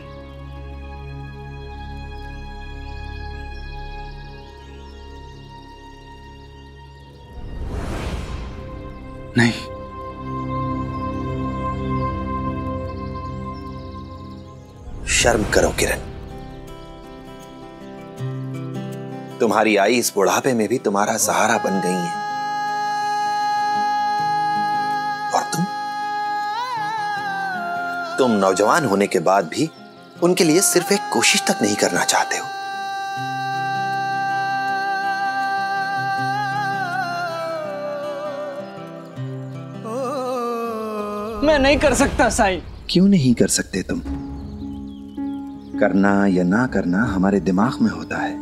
नहीं, शर्म करो किरण। तुम्हारी आई इस बुढ़ापे में भी तुम्हारा सहारा बन गई है, और तुम नौजवान होने के बाद भी उनके लिए सिर्फ एक कोशिश तक नहीं करना चाहते हो। मैं नहीं कर सकता साईं। क्यों नहीं कर सकते तुम? करना या ना करना हमारे दिमाग में होता है।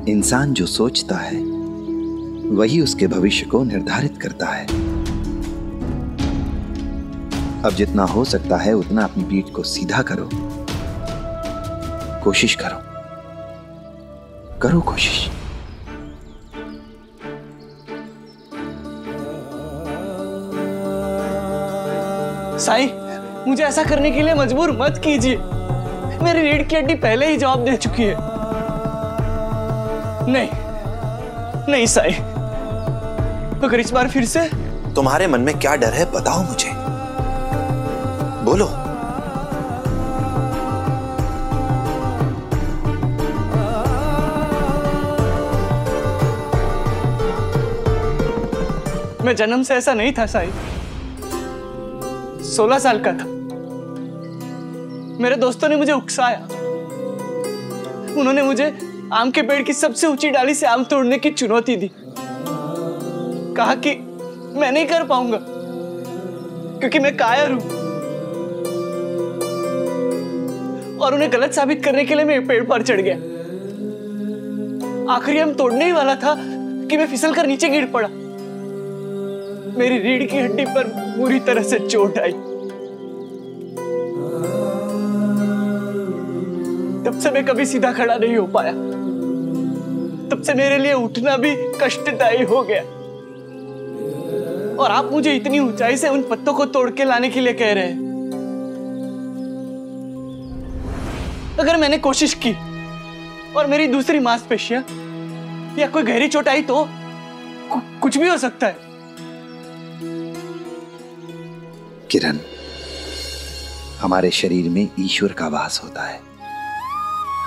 इंसान जो सोचता है वही उसके भविष्य को निर्धारित करता है। अब जितना हो सकता है उतना अपनी पीठ को सीधा करो, कोशिश करो, करो कोशिश। साईं, मुझे ऐसा करने के लिए मजबूर मत कीजिए। मेरी रीढ़ की हड्डी पहले ही जवाब दे चुकी है। नहीं नहीं साईं, अगर इस बार फिर से। तुम्हारे मन में क्या डर है बताओ मुझे, बोलो। मैं जन्म से ऐसा नहीं था साईं। 16 साल का था, मेरे दोस्तों ने मुझे उकसाया। उन्होंने मुझे आम के पेड़ की सबसे ऊंची डाली से आम तोड़ने की चुनौती दी। कहा कि मैं नहीं कर पाऊंगा क्योंकि मैं कायर हूं, और उन्हें गलत साबित करने के लिए मैं पेड़ पर चढ़ गया। आखिरी आम तोड़ने ही वाला था कि मैं फिसल कर नीचे गिर पड़ा। मेरी रीढ़ की हड्डी पर बुरी तरह से चोट आई। तब से मैं कभी सीधा खड़ा नहीं हो पाया। तब से मेरे लिए उठना भी कष्टदायी हो गया। और आप मुझे इतनी ऊंचाई से उन पत्तों को तोड़ के लाने के लिए कह रहे हैं। अगर मैंने कोशिश की और मेरी दूसरी मांसपेशियां या कोई गहरी चोट आई तो कुछ भी हो सकता है। किरण, हमारे शरीर में ईश्वर का वास होता है।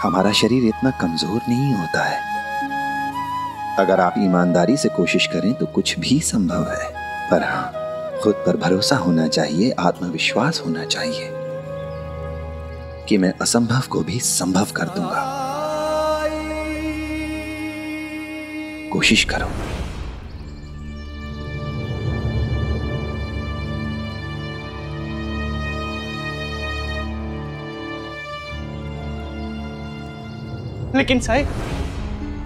हमारा शरीर इतना कमजोर नहीं होता है। अगर आप ईमानदारी से कोशिश करें तो कुछ भी संभव है। पर हाँ, खुद पर भरोसा होना चाहिए, आत्मविश्वास होना चाहिए कि मैं असंभव को भी संभव कर दूंगा। कोशिश करो। लेकिन साईं,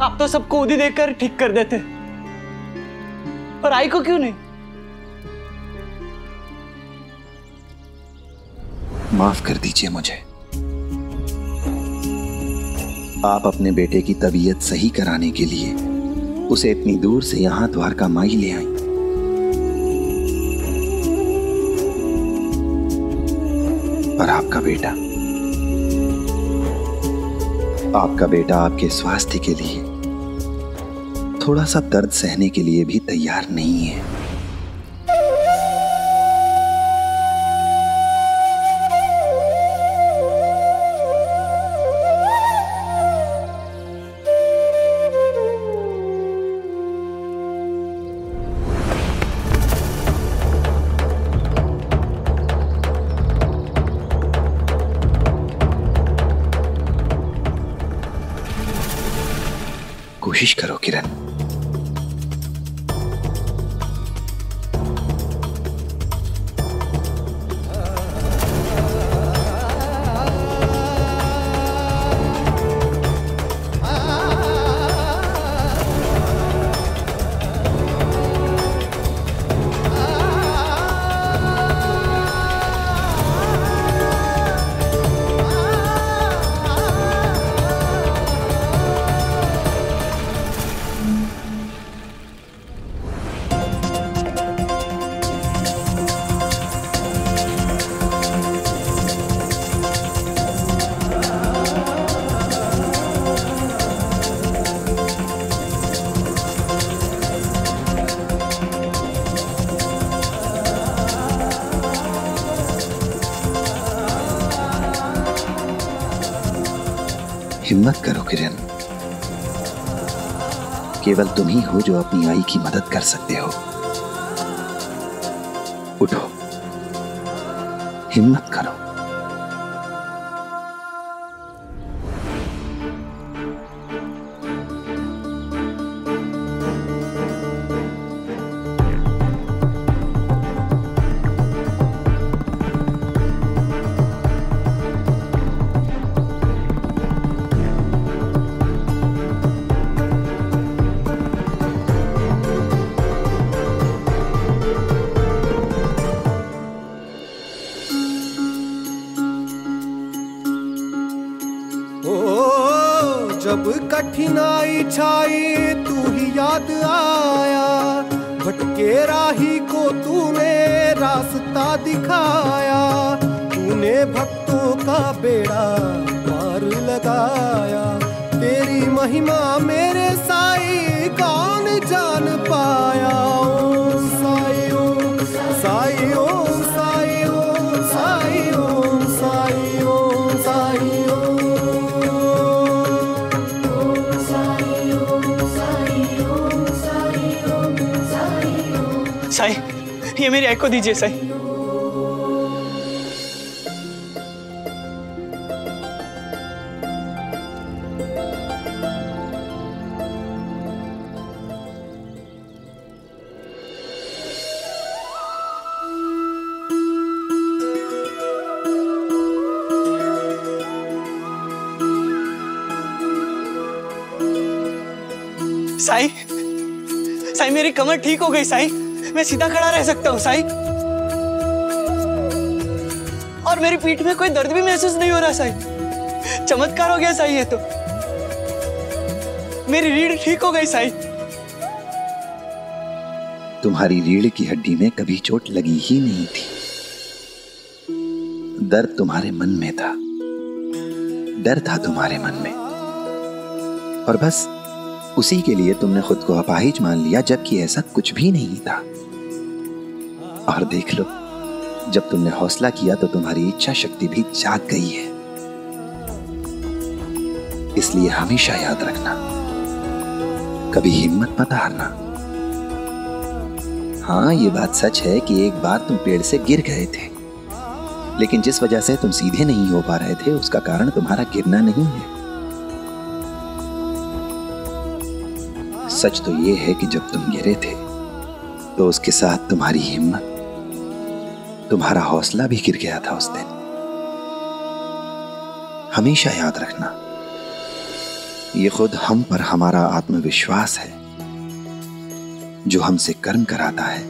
आप तो सबको उदी देकर ठीक कर देते, पर आई को क्यों नहीं? माफ कर दीजिए मुझे। आप अपने बेटे की तबीयत सही कराने के लिए उसे इतनी दूर से यहां द्वारका माई ले आई। पर आपका बेटा आपके स्वास्थ्य के लिए थोड़ा सा दर्द सहने के लिए भी तैयार नहीं है। कोशिश करो किरण। हिम्मत करो किरण। केवल तुम ही हो जो अपनी आई की मदद कर सकते हो। उठो, हिम्मत करो। जब कठिनाई छाई तू ही याद आया, भटके राही को तूने रास्ता दिखाया। तूने भक्तों का बेड़ा पार लगाया। तेरी महिमा मेरे साईं कौन जान पाया। ओम साईं ओम साईं ओम साईं ओम साईं ओम साईं ओम साईं साईं, ये मेरी आई को दीजिए साईं। साईं, साईं मेरी कमर ठीक हो गई साईं। मैं सीधा खड़ा रह सकता हूँ साईं। और मेरी पीठ में कोई दर्द भी महसूस नहीं हो रहा साईं। चमत्कार हो गया साईं। ये तो मेरी रीढ़ ठीक हो गई साईं। तुम्हारी रीढ़ की हड्डी में कभी चोट लगी ही नहीं थी। दर्द तुम्हारे मन में था, डर था तुम्हारे मन में, और बस उसी के लिए तुमने खुद को अपाहिज मान लिया, जबकि ऐसा कुछ भी नहीं था। और देख लो, जब तुमने हौसला किया तो तुम्हारी इच्छा शक्ति भी जाग गई है। इसलिए हमेशा याद रखना, कभी हिम्मत मत हारना। हाँ, ये बात सच है कि एक बार तुम पेड़ से गिर गए थे, लेकिन जिस वजह से तुम सीधे नहीं हो पा रहे थे उसका कारण तुम्हारा गिरना नहीं है। सच तो ये है कि जब तुम गिरे थे तो उसके साथ तुम्हारी हिम्मत, तुम्हारा हौसला भी गिर गया था उस दिन। हमेशा याद रखना, ये खुद हम पर हमारा आत्मविश्वास है जो हमसे कर्म कराता है,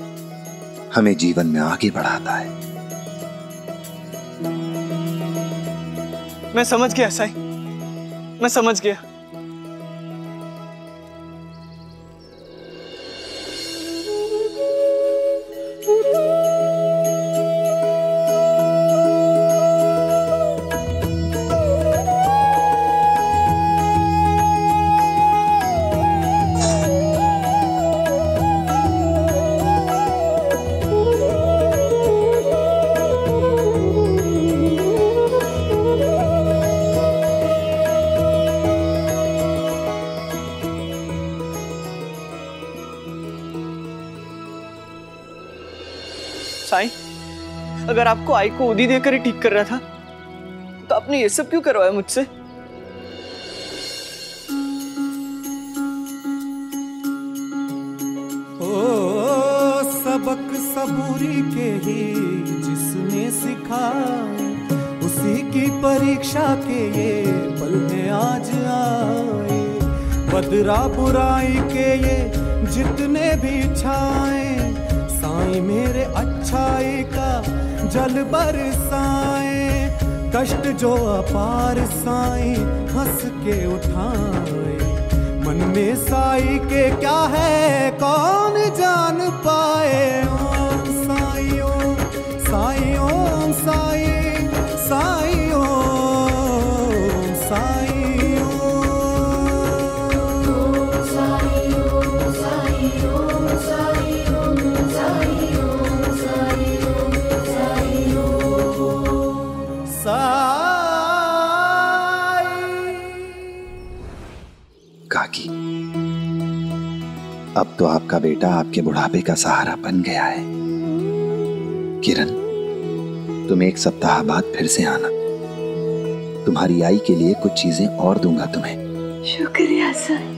हमें जीवन में आगे बढ़ाता है। मैं समझ गया साई, मैं समझ गया। साईं, अगर आपको आई को उदी देकर ही ठीक कर रहा था तो आपने ये सब क्यों करवाया मुझसे? ओ सबक सबूरी के ही जिसने सिखाए, उसी की परीक्षा के ये पल में आज आए। बदरा बुराई के ये जितने भी छाए, साईं मेरे अच्छाई का जल बरसाए। कष्ट जो अपार साईं हंस के उठाए, मन में साईं के क्या है कौन जान पाए। ओम साईं ओम साईं ओम साईं साईं ओम साईं ओम साईं ओम साईं ओम साईं ओम साईं ओम साईं ओम साईं ओम साईं। काकी, अब तो आपका बेटा आपके बुढ़ापे का सहारा बन गया है। किरण, तुम एक सप्ताह बाद फिर से आना, तुम्हारी आई के लिए कुछ चीजें और दूंगा तुम्हें। शुक्रिया सर।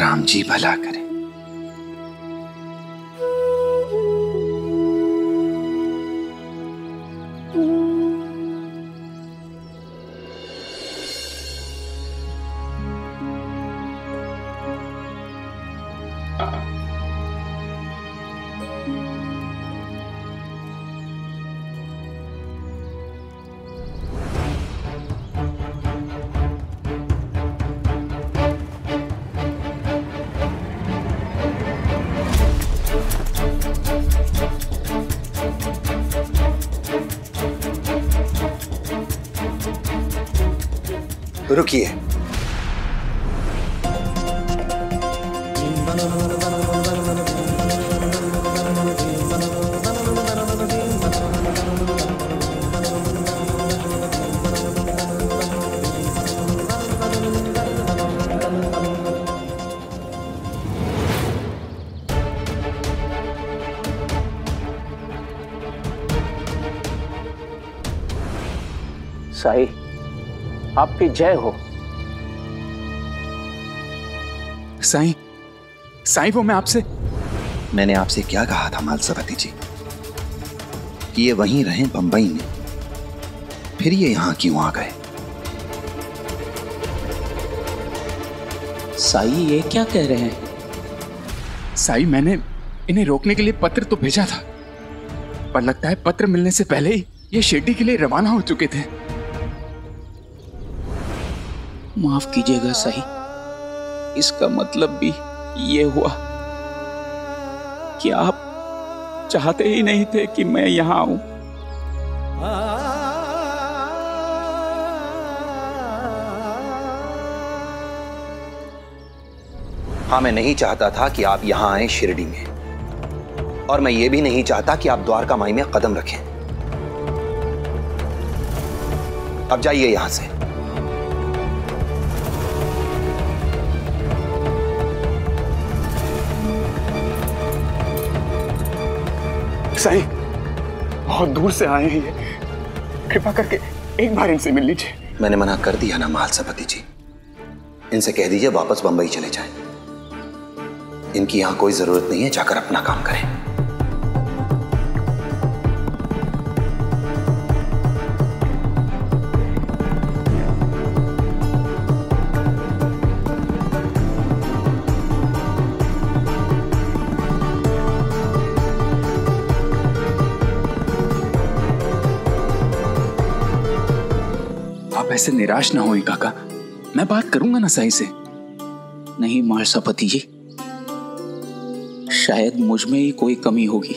राम जी भला करे। रुकिए। साईं, आपकी जय हो। साईं, साईं वो मैंने आपसे क्या कहा था मालसवती जी, कि ये वहीं रहे बंबई में, फिर ये यहां क्यों आ गए? साईं ये क्या कह रहे हैं? साईं, मैंने इन्हें रोकने के लिए पत्र तो भेजा था, पर लगता है पत्र मिलने से पहले ही ये शिरडी के लिए रवाना हो चुके थे। माफ कीजिएगा साईं, इसका मतलब भी ये हुआ कि आप चाहते ही नहीं थे कि मैं यहां आऊं। हाँ, मैं नहीं चाहता था कि आप यहां आए शिरडी में, और मैं ये भी नहीं चाहता कि आप द्वारका माई में कदम रखें। अब जाइए यहां से। साईं, बहुत दूर से आए हैं ये, कृपा करके एक बार इनसे मिल लीजिए। मैंने मना कर दिया ना महासभापति जी, इनसे कह दीजिए वापस बंबई चले जाएं। इनकी यहां कोई जरूरत नहीं है, जाकर अपना काम करें। आप ऐसे निराश ना होएं काका, मैं बात करूंगा ना साई से। नहीं महासभापति जी, शायद मुझ में ही कोई कमी होगी,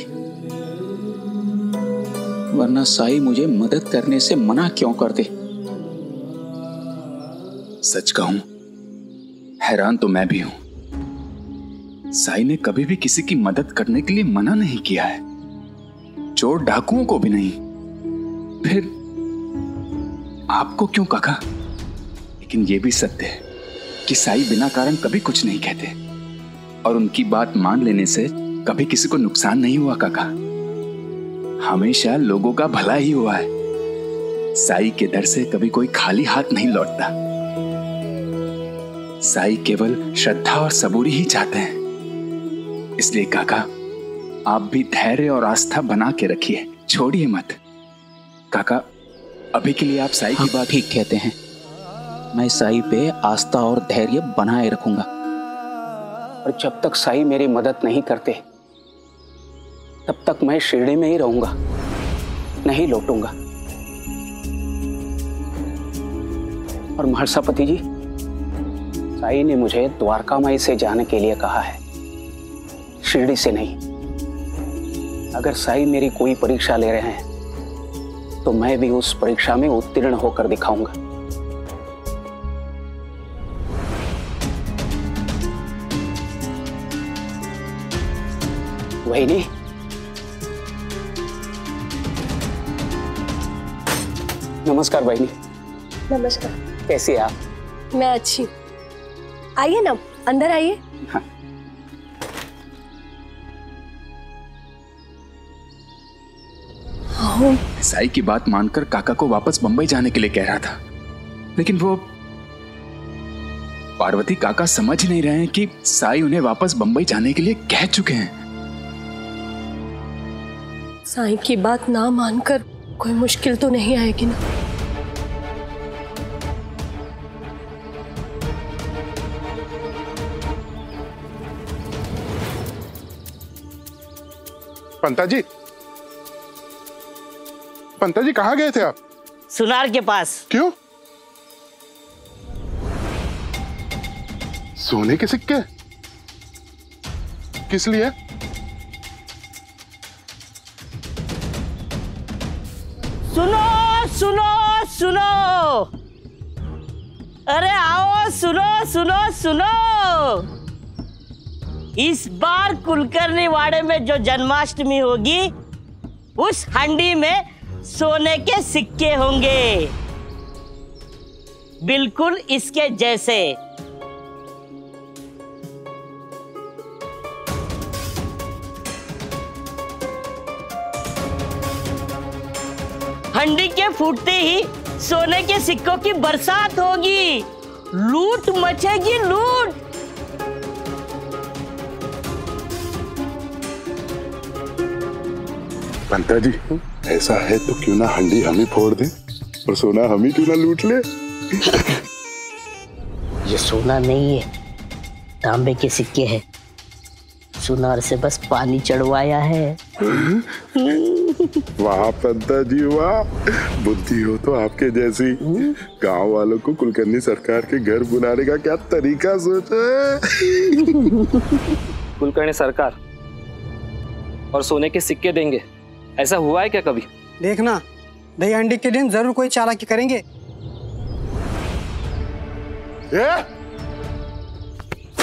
वरना साई मुझे मदद करने से मना क्यों करते। सच कहूं, हैरान तो मैं भी हूं। साई ने कभी भी किसी की मदद करने के लिए मना नहीं किया है, चोर डाकुओं को भी नहीं। फिर आपको क्यों काका? लेकिन यह भी सत्य है कि साई बिना कारण कभी कुछ नहीं कहते, और उनकी बात मान लेने से कभी किसी को नुकसान नहीं हुआ काका। हमेशा लोगों का भला ही हुआ है। साई के दर से कभी कोई खाली हाथ नहीं लौटता। साई केवल श्रद्धा और सबूरी ही चाहते हैं। इसलिए काका, आप भी धैर्य और आस्था बना के रखिए, छोड़िए मत। काका, अभी के लिए आप साई की बात ठीक कहते हैं। मैं साई पे आस्था और धैर्य बनाए रखूंगा, और जब तक साई मेरी मदद नहीं करते तब तक मैं शिरडी में ही रहूंगा, नहीं लौटूंगा। और महासभापति जी, साई ने मुझे द्वारका माई से जाने के लिए कहा है, शिरडी से नहीं। अगर साई मेरी कोई परीक्षा ले रहे हैं तो मैं भी उस परीक्षा में उत्तीर्ण होकर दिखाऊंगा। वही नमस्कार बहनी। नमस्कार। कैसी है आप? मैं अच्छी। आइए ना, अंदर आइए। हाँ। साई की बात मानकर काका को वापस बंबई जाने के लिए कह रहा था, लेकिन वो पार्वती काका समझ नहीं रहे हैं कि साई उन्हें वापस बंबई जाने के लिए कह चुके हैं। साई की बात ना मानकर कोई मुश्किल तो नहीं आएगी ना? पंता जी कहाँ गए थे आप? सुनार के पास। क्यों? सोने के सिक्के किस लिए? सुनो सुनो सुनो, अरे आओ, सुनो सुनो सुनो। इस बार कुलकर्णी वाड़े में जो जन्माष्टमी होगी, उस हंडी में सोने के सिक्के होंगे, बिल्कुल इसके जैसे। हंडी के फूटते ही सोने के सिक्कों की बरसात होगी, लूट मचेगी, लूट। पंता जी, ऐसा है तो क्यों ना हंडी हम ही फोड़ दें और सोना हम ही क्यों ना लूट ले? ये सोना नहीं है, तांबे के सिक्के हैं। सुनार से बस पानी चढ़वाया है। वाह पंता जी वाह, बुद्धि हो तो आपके जैसी। गांव वालों को कुलकर्णी सरकार के घर बुलाने का क्या तरीका सोचा है। कुलकर्णी सरकार और सोने के सिक्के देंगे, ऐसा हुआ है क्या कभी? देखना, दही हंडी के दिन जरूर कोई चालाकी करेंगे।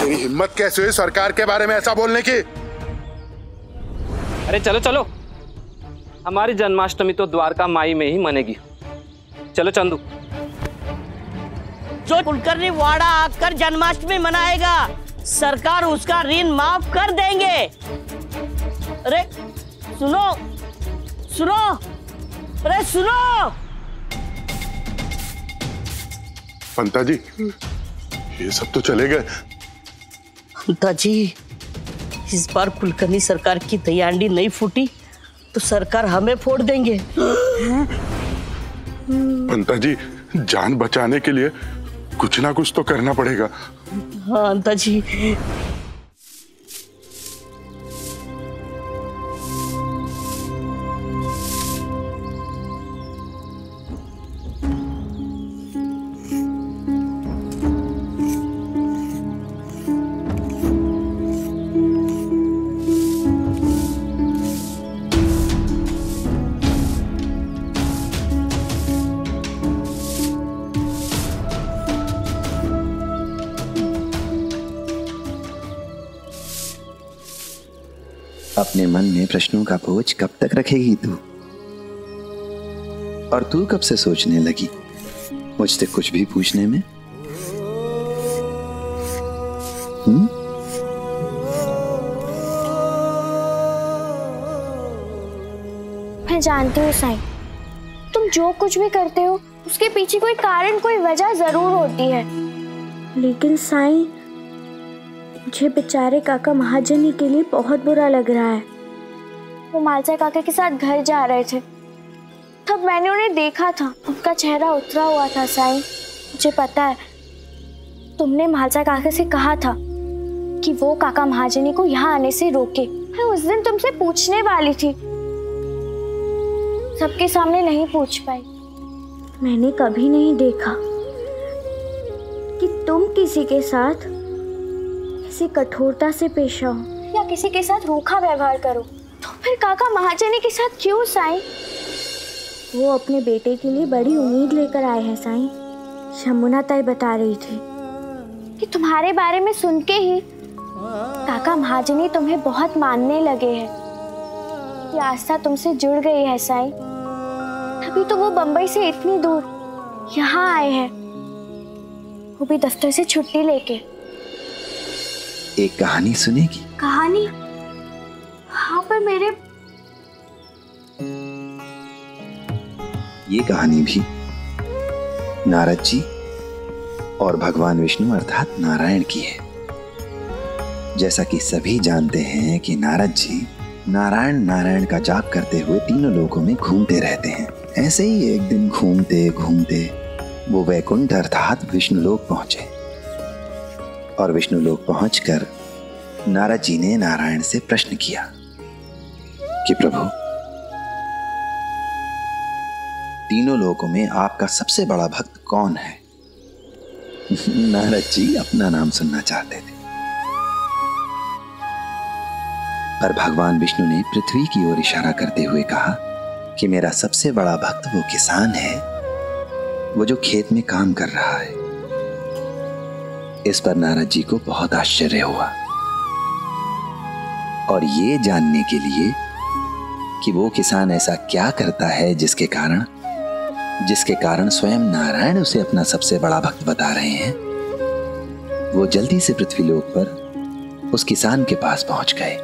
तेरी हिम्मत कैसे हुई सरकार के बारे में ऐसा बोलने की? अरे चलो चलो, हमारी जन्माष्टमी तो द्वारका माई में ही मनेगी। चलो चंदू। जो कुलकर्णी वाड़ा आकर जन्माष्टमी मनाएगा, सरकार उसका ऋण माफ कर देंगे। अरे सुनो सुनो, अरे सुनो। पंता जी, ये सब तो चले गए। पंता जी, इस बार कुलकर्णी सरकार की दयाहांडी नहीं फूटी तो सरकार हमें फोड़ देंगे। पंता जी, जान बचाने के लिए कुछ ना कुछ तो करना पड़ेगा। हाँ अंता जी। अपने मन में प्रश्नों का बोझ कब तक रखेगी तू? और तू कब से सोचने लगी मुझसे कुछ भी पूछने में? मैं जानती हूँ साईं, तुम जो कुछ भी करते हो उसके पीछे कोई कारण, कोई वजह जरूर होती है। लेकिन साईं, मुझे बेचारे काका महाजनी के लिए बहुत बुरा लग रहा है। वो मालसा काका के साथ घर जा रहे थे, तब मैंने उन्हें देखा था। उनका चेहरा उतरा हुआ था साईं। मुझे पता है, तुमने मालसा काका से कहा था कि वो काका महाजनी को यहाँ आने से रोके। मैं उस दिन तुमसे पूछने वाली थी, सबके सामने नहीं पूछ पाई। मैंने कभी नहीं देखा कि तुम किसी के साथ किसी कठोरता से पेश आओ या किसी के साथ रूखा व्यवहार करो। तो फिर काका महाजनी के साथ क्यों साईं? वो अपने बेटे के लिए बड़ी उम्मीद लेकर आए हैं साईं। शमुना ताई बता रही थी कि तुम्हारे बारे में सुन के ही काका महाजनी तुम्हें बहुत मानने लगे हैं। ये आस्था तुमसे जुड़ गई है साईं, तभी तो वो बंबई से इतनी दूर यहाँ आए हैं, वो भी दफ्तर से छुट्टी लेके। एक कहानी सुनेगी? कहानी? हाँ, पर मेरे ये कहानी भी नारद जी और भगवान विष्णु अर्थात नारायण की है। जैसा कि सभी जानते हैं कि नारद जी नारायण नारायण का जाप करते हुए तीनों लोकों में घूमते रहते हैं। ऐसे ही एक दिन घूमते घूमते वो वैकुंठ अर्थात विष्णुलोक पहुंचे और विष्णुलोक पहुंचकर नारद जी ने नारायण से प्रश्न किया कि प्रभु, तीनों लोकों में आपका सबसे बड़ा भक्त कौन है? नारद जी अपना नाम सुनना चाहते थे, पर भगवान विष्णु ने पृथ्वी की ओर इशारा करते हुए कहा कि मेरा सबसे बड़ा भक्त वो किसान है, वो जो खेत में काम कर रहा है। इस पर नारद जी को बहुत आश्चर्य हुआ और ये जानने के लिए कि वो किसान ऐसा क्या करता है जिसके कारण स्वयं नारायण उसे अपना सबसे बड़ा भक्त बता रहे हैं, वो जल्दी से पृथ्वीलोक पर उस किसान के पास पहुंच गए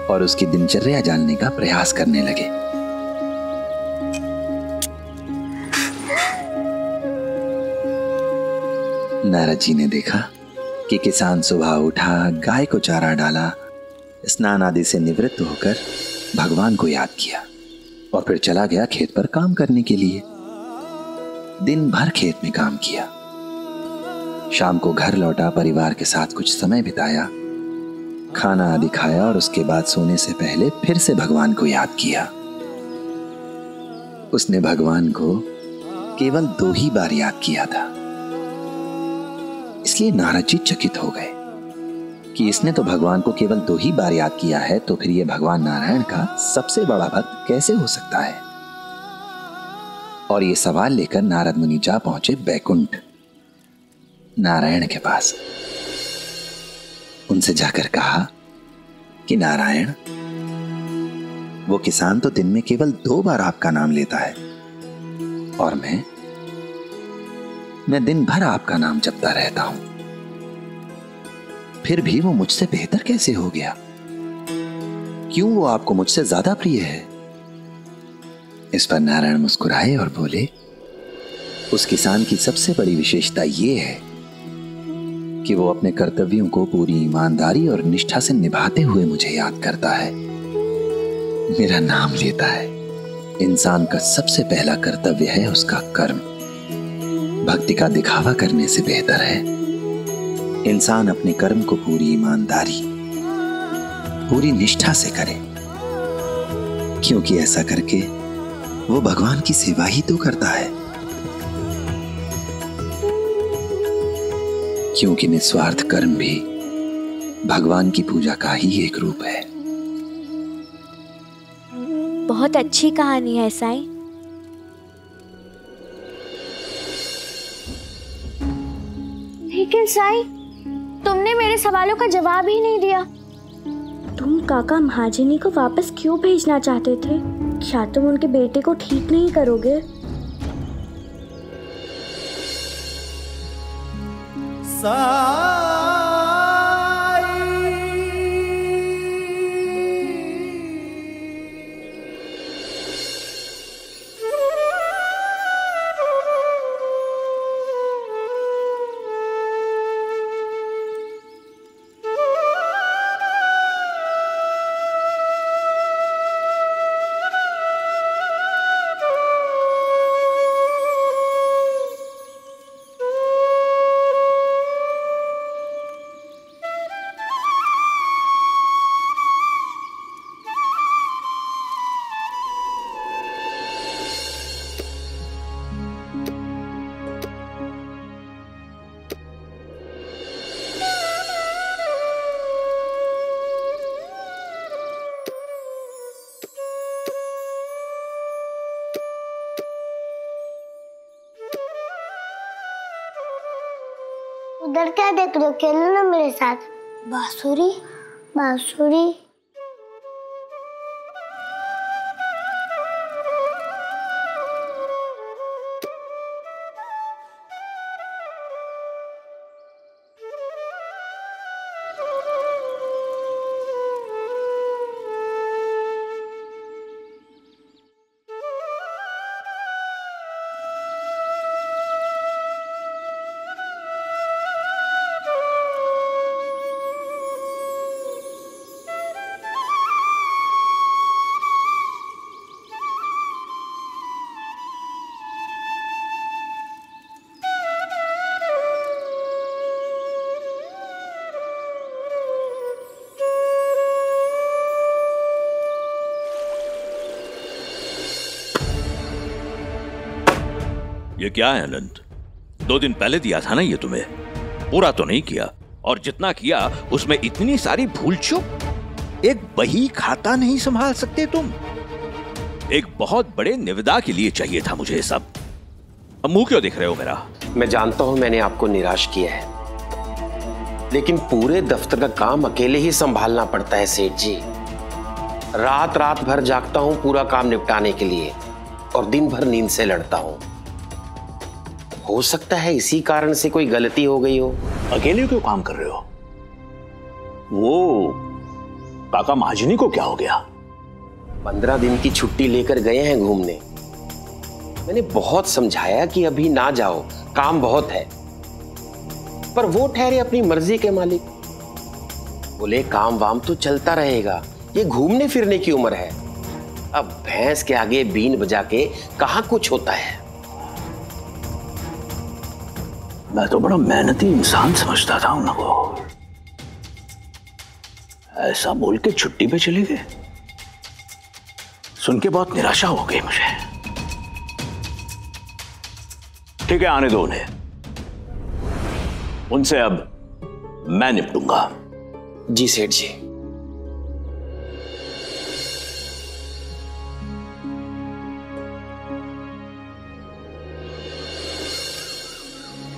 और उसकी दिनचर्या जानने का प्रयास करने लगे। नारद जी ने देखा कि किसान सुबह उठा, गाय को चारा डाला, स्नान आदि से निवृत्त होकर भगवान को याद किया और फिर चला गया खेत पर काम करने के लिए। दिन भर खेत में काम किया, शाम को घर लौटा, परिवार के साथ कुछ समय बिताया, खाना आदि खाया और उसके बाद सोने से पहले फिर से भगवान को याद किया। उसने भगवान को केवल 2 ही बार याद किया था, इसलिए नारद जी चकित हो गए कि इसने तो भगवान को केवल 2 ही बार याद किया है, तो फिर यह भगवान नारायण का सबसे बड़ा भक्त कैसे हो सकता है? और ये सवाल लेकर नारद मुनि जा पहुंचे बैकुंठ, नारायण के पास। उनसे जाकर कहा कि नारायण, वो किसान तो दिन में केवल 2 बार आपका नाम लेता है और मैं दिन भर आपका नाम जपता रहता हूं। फिर भी वो मुझसे बेहतर कैसे हो गया? क्यों वो आपको मुझसे ज्यादा प्रिय है? इस पर नारायण मुस्कुराए और बोले, उस किसान की सबसे बड़ी विशेषता ये है कि वो अपने कर्तव्यों को पूरी ईमानदारी और निष्ठा से निभाते हुए मुझे याद करता है, मेरा नाम लेता है। इंसान का सबसे पहला कर्तव्य है उसका कर्म। भक्ति का दिखावा करने से बेहतर है इंसान अपने कर्म को पूरी ईमानदारी, पूरी निष्ठा से करे, क्योंकि ऐसा करके वो भगवान की सेवा ही तो करता है। क्योंकि निस्वार्थ कर्म भी भगवान की पूजा का ही एक रूप है। बहुत अच्छी कहानी है साईं। लेकिन साईं, तुमने मेरे सवालों का जवाब ही नहीं दिया। तुम काका महाजनी को वापस क्यों भेजना चाहते थे? क्या तुम उनके बेटे को ठीक नहीं करोगे? उधर क्या देख रहे हो? खेलो ना मेरे साथ। बांसुरी बांसुरी। ये क्या है अनंत? 2 दिन पहले दिया था ना ये तुम्हें, पूरा तो नहीं किया, और जितना किया उसमें इतनी सारी भूल चूक। एक बही खाता नहीं संभाल सकते तुम? एक बहुत बड़े निविदा के लिए चाहिए था मुझे सब। अब मुंह क्यों दिख रहे हो मेरा? मैं जानता हूं मैंने आपको निराश किया है, लेकिन पूरे दफ्तर का काम अकेले ही संभालना पड़ता है सेठ जी। रात रात भर जागता हूं पूरा काम निपटाने के लिए, और दिन भर नींद से लड़ता हूं। हो सकता है इसी कारण से कोई गलती हो गई हो। अकेले क्यों काम कर रहे हो? वो काका महाजनी को क्या हो गया? 15 दिन की छुट्टी लेकर गए हैं घूमने। मैंने बहुत समझाया कि अभी ना जाओ, काम बहुत है, पर वो ठहरे अपनी मर्जी के मालिक। बोले काम वाम तो चलता रहेगा, ये घूमने फिरने की उम्र है। अब भैंस के आगे बीन बजा के कहां कुछ होता है। मैं तो बड़ा मेहनती इंसान समझता था उनको, ऐसा बोल के छुट्टी पे चले गए। सुन के बहुत निराशा हो गई मुझे। ठीक है, आने दो उन्हें, उनसे अब मैं निपटूंगा। जी सेठ जी।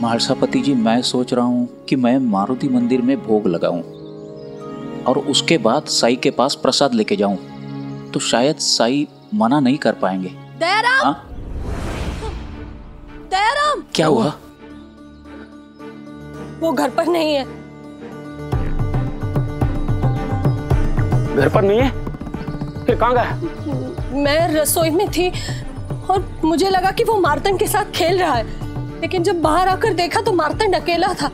महारसापति जी, मैं सोच रहा हूं कि मैं मारुति मंदिर में भोग लगाऊं। और उसके बाद साई के पास प्रसाद लेके जाऊं तो शायद साई मना नहीं कर पाएंगे। दयाराम, दयाराम, क्या हुआ? वो घर पर नहीं है। घर पर नहीं है? फिर कहाँ गया? मैं रसोई में थी और मुझे लगा कि वो मार्तंड के साथ खेल रहा है, लेकिन जब बाहर आकर देखा तो मार्तंड अकेला था।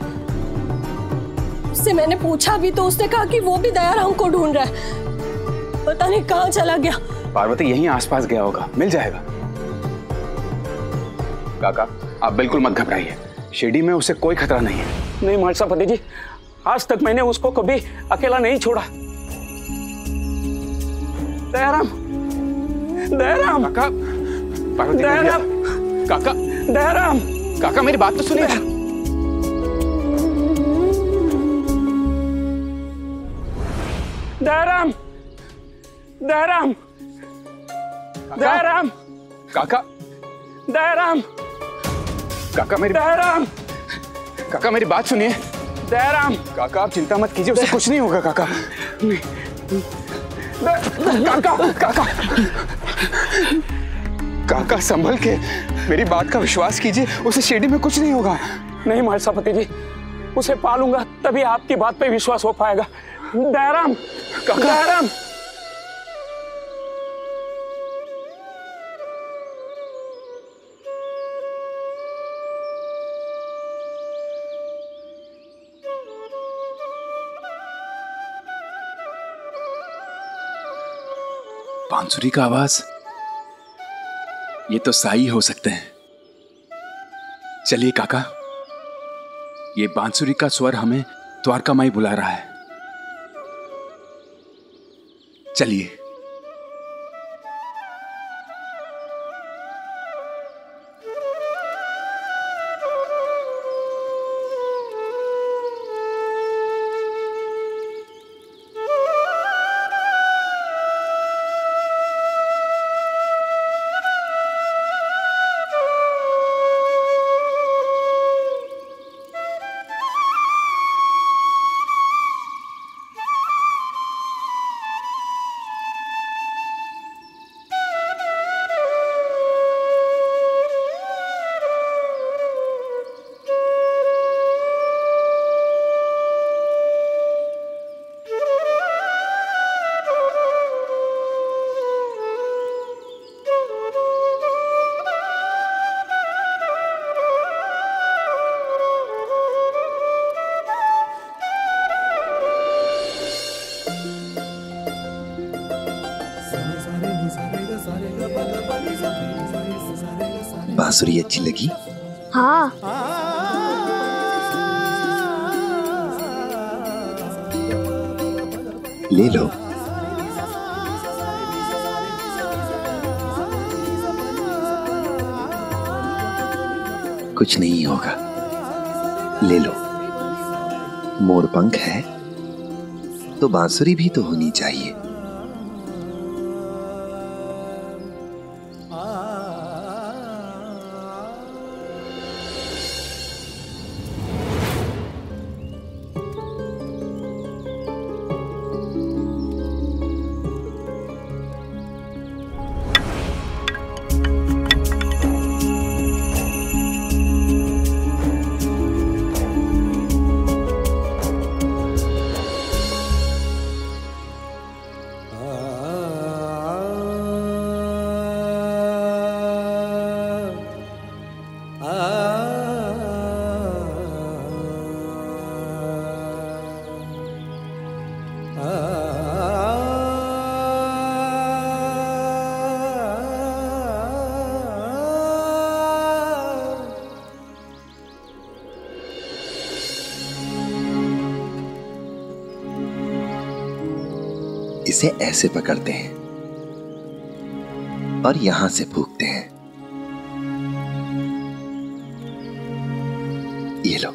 उससे मैंने पूछा भी तो उसने कहा कि वो भी दयाराम को ढूंढ रहा है, पता नहीं कहाँ चला गया। पार्वती यहीं आसपास गया होगा, मिल जाएगा। काका आप बिल्कुल मत घबराइए, शिरडी में उसे कोई खतरा नहीं है। नहीं महर्षापति जी, आज तक मैंने उसको कभी अकेला नहीं छोड़ा। दयाराम, दयाराम, काका, पार्वती दयाराम, काका, दयाराम, काका मेरी बात तो सुनिए। दयाराम, दयाराम, दयाराम, काका, दयाराम, काका मेरी दयाराम, काका मेरी बात सुनिए। दयाराम, काका आप चिंता मत कीजिए, उसे कुछ नहीं होगा। काका काका, काका, काका संभल के मेरी बात का विश्वास कीजिए, उसे शिरडी में कुछ नहीं होगा। नहीं महर्षापति जी, उसे पालूंगा तभी आपकी बात पे विश्वास हो पाएगा। दयाराम, काका, दयाराम, बांसुरी का आवाज, ये तो साई हो सकते हैं। चलिए काका, ये बांसुरी का स्वर हमें द्वारका माई बुला रहा है। चलिए। बांसुरी अच्छी लगी? हाँ। ले लो। कुछ नहीं होगा, ले लो। मोरपंख है तो बांसुरी भी तो होनी चाहिए। इसे ऐसे पकड़ते हैं और यहां से फूंकते हैं। ये लो।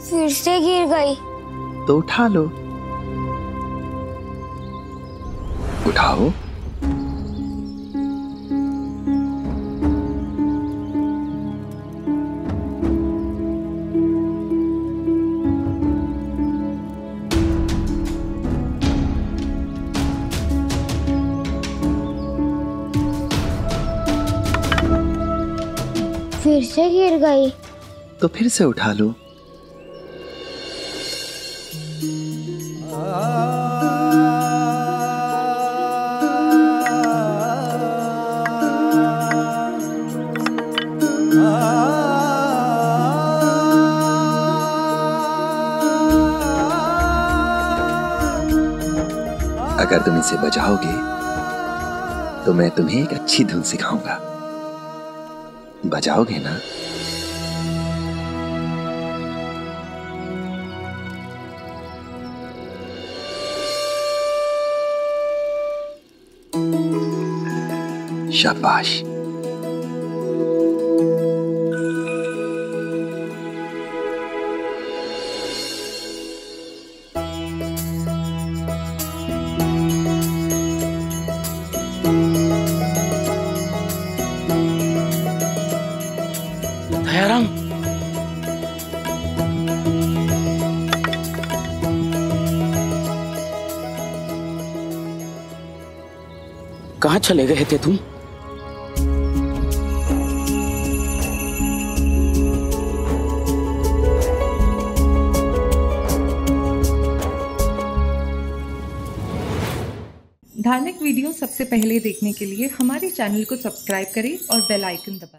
फिर से गिर गई तो उठा लो। उठाओ। फिर से गिर गई। तो फिर से उठा लो। अगर तुम इसे बजाओगे तो मैं तुम्हें एक अच्छी धुन सिखाऊंगा। बजाओगे ना? शाबाश। दयाराम, कहाँ चले गए थे तुम? धार्मिक वीडियो सबसे पहले देखने के लिए हमारे चैनल को सब्सक्राइब करें और बेल आइकन दबाएं।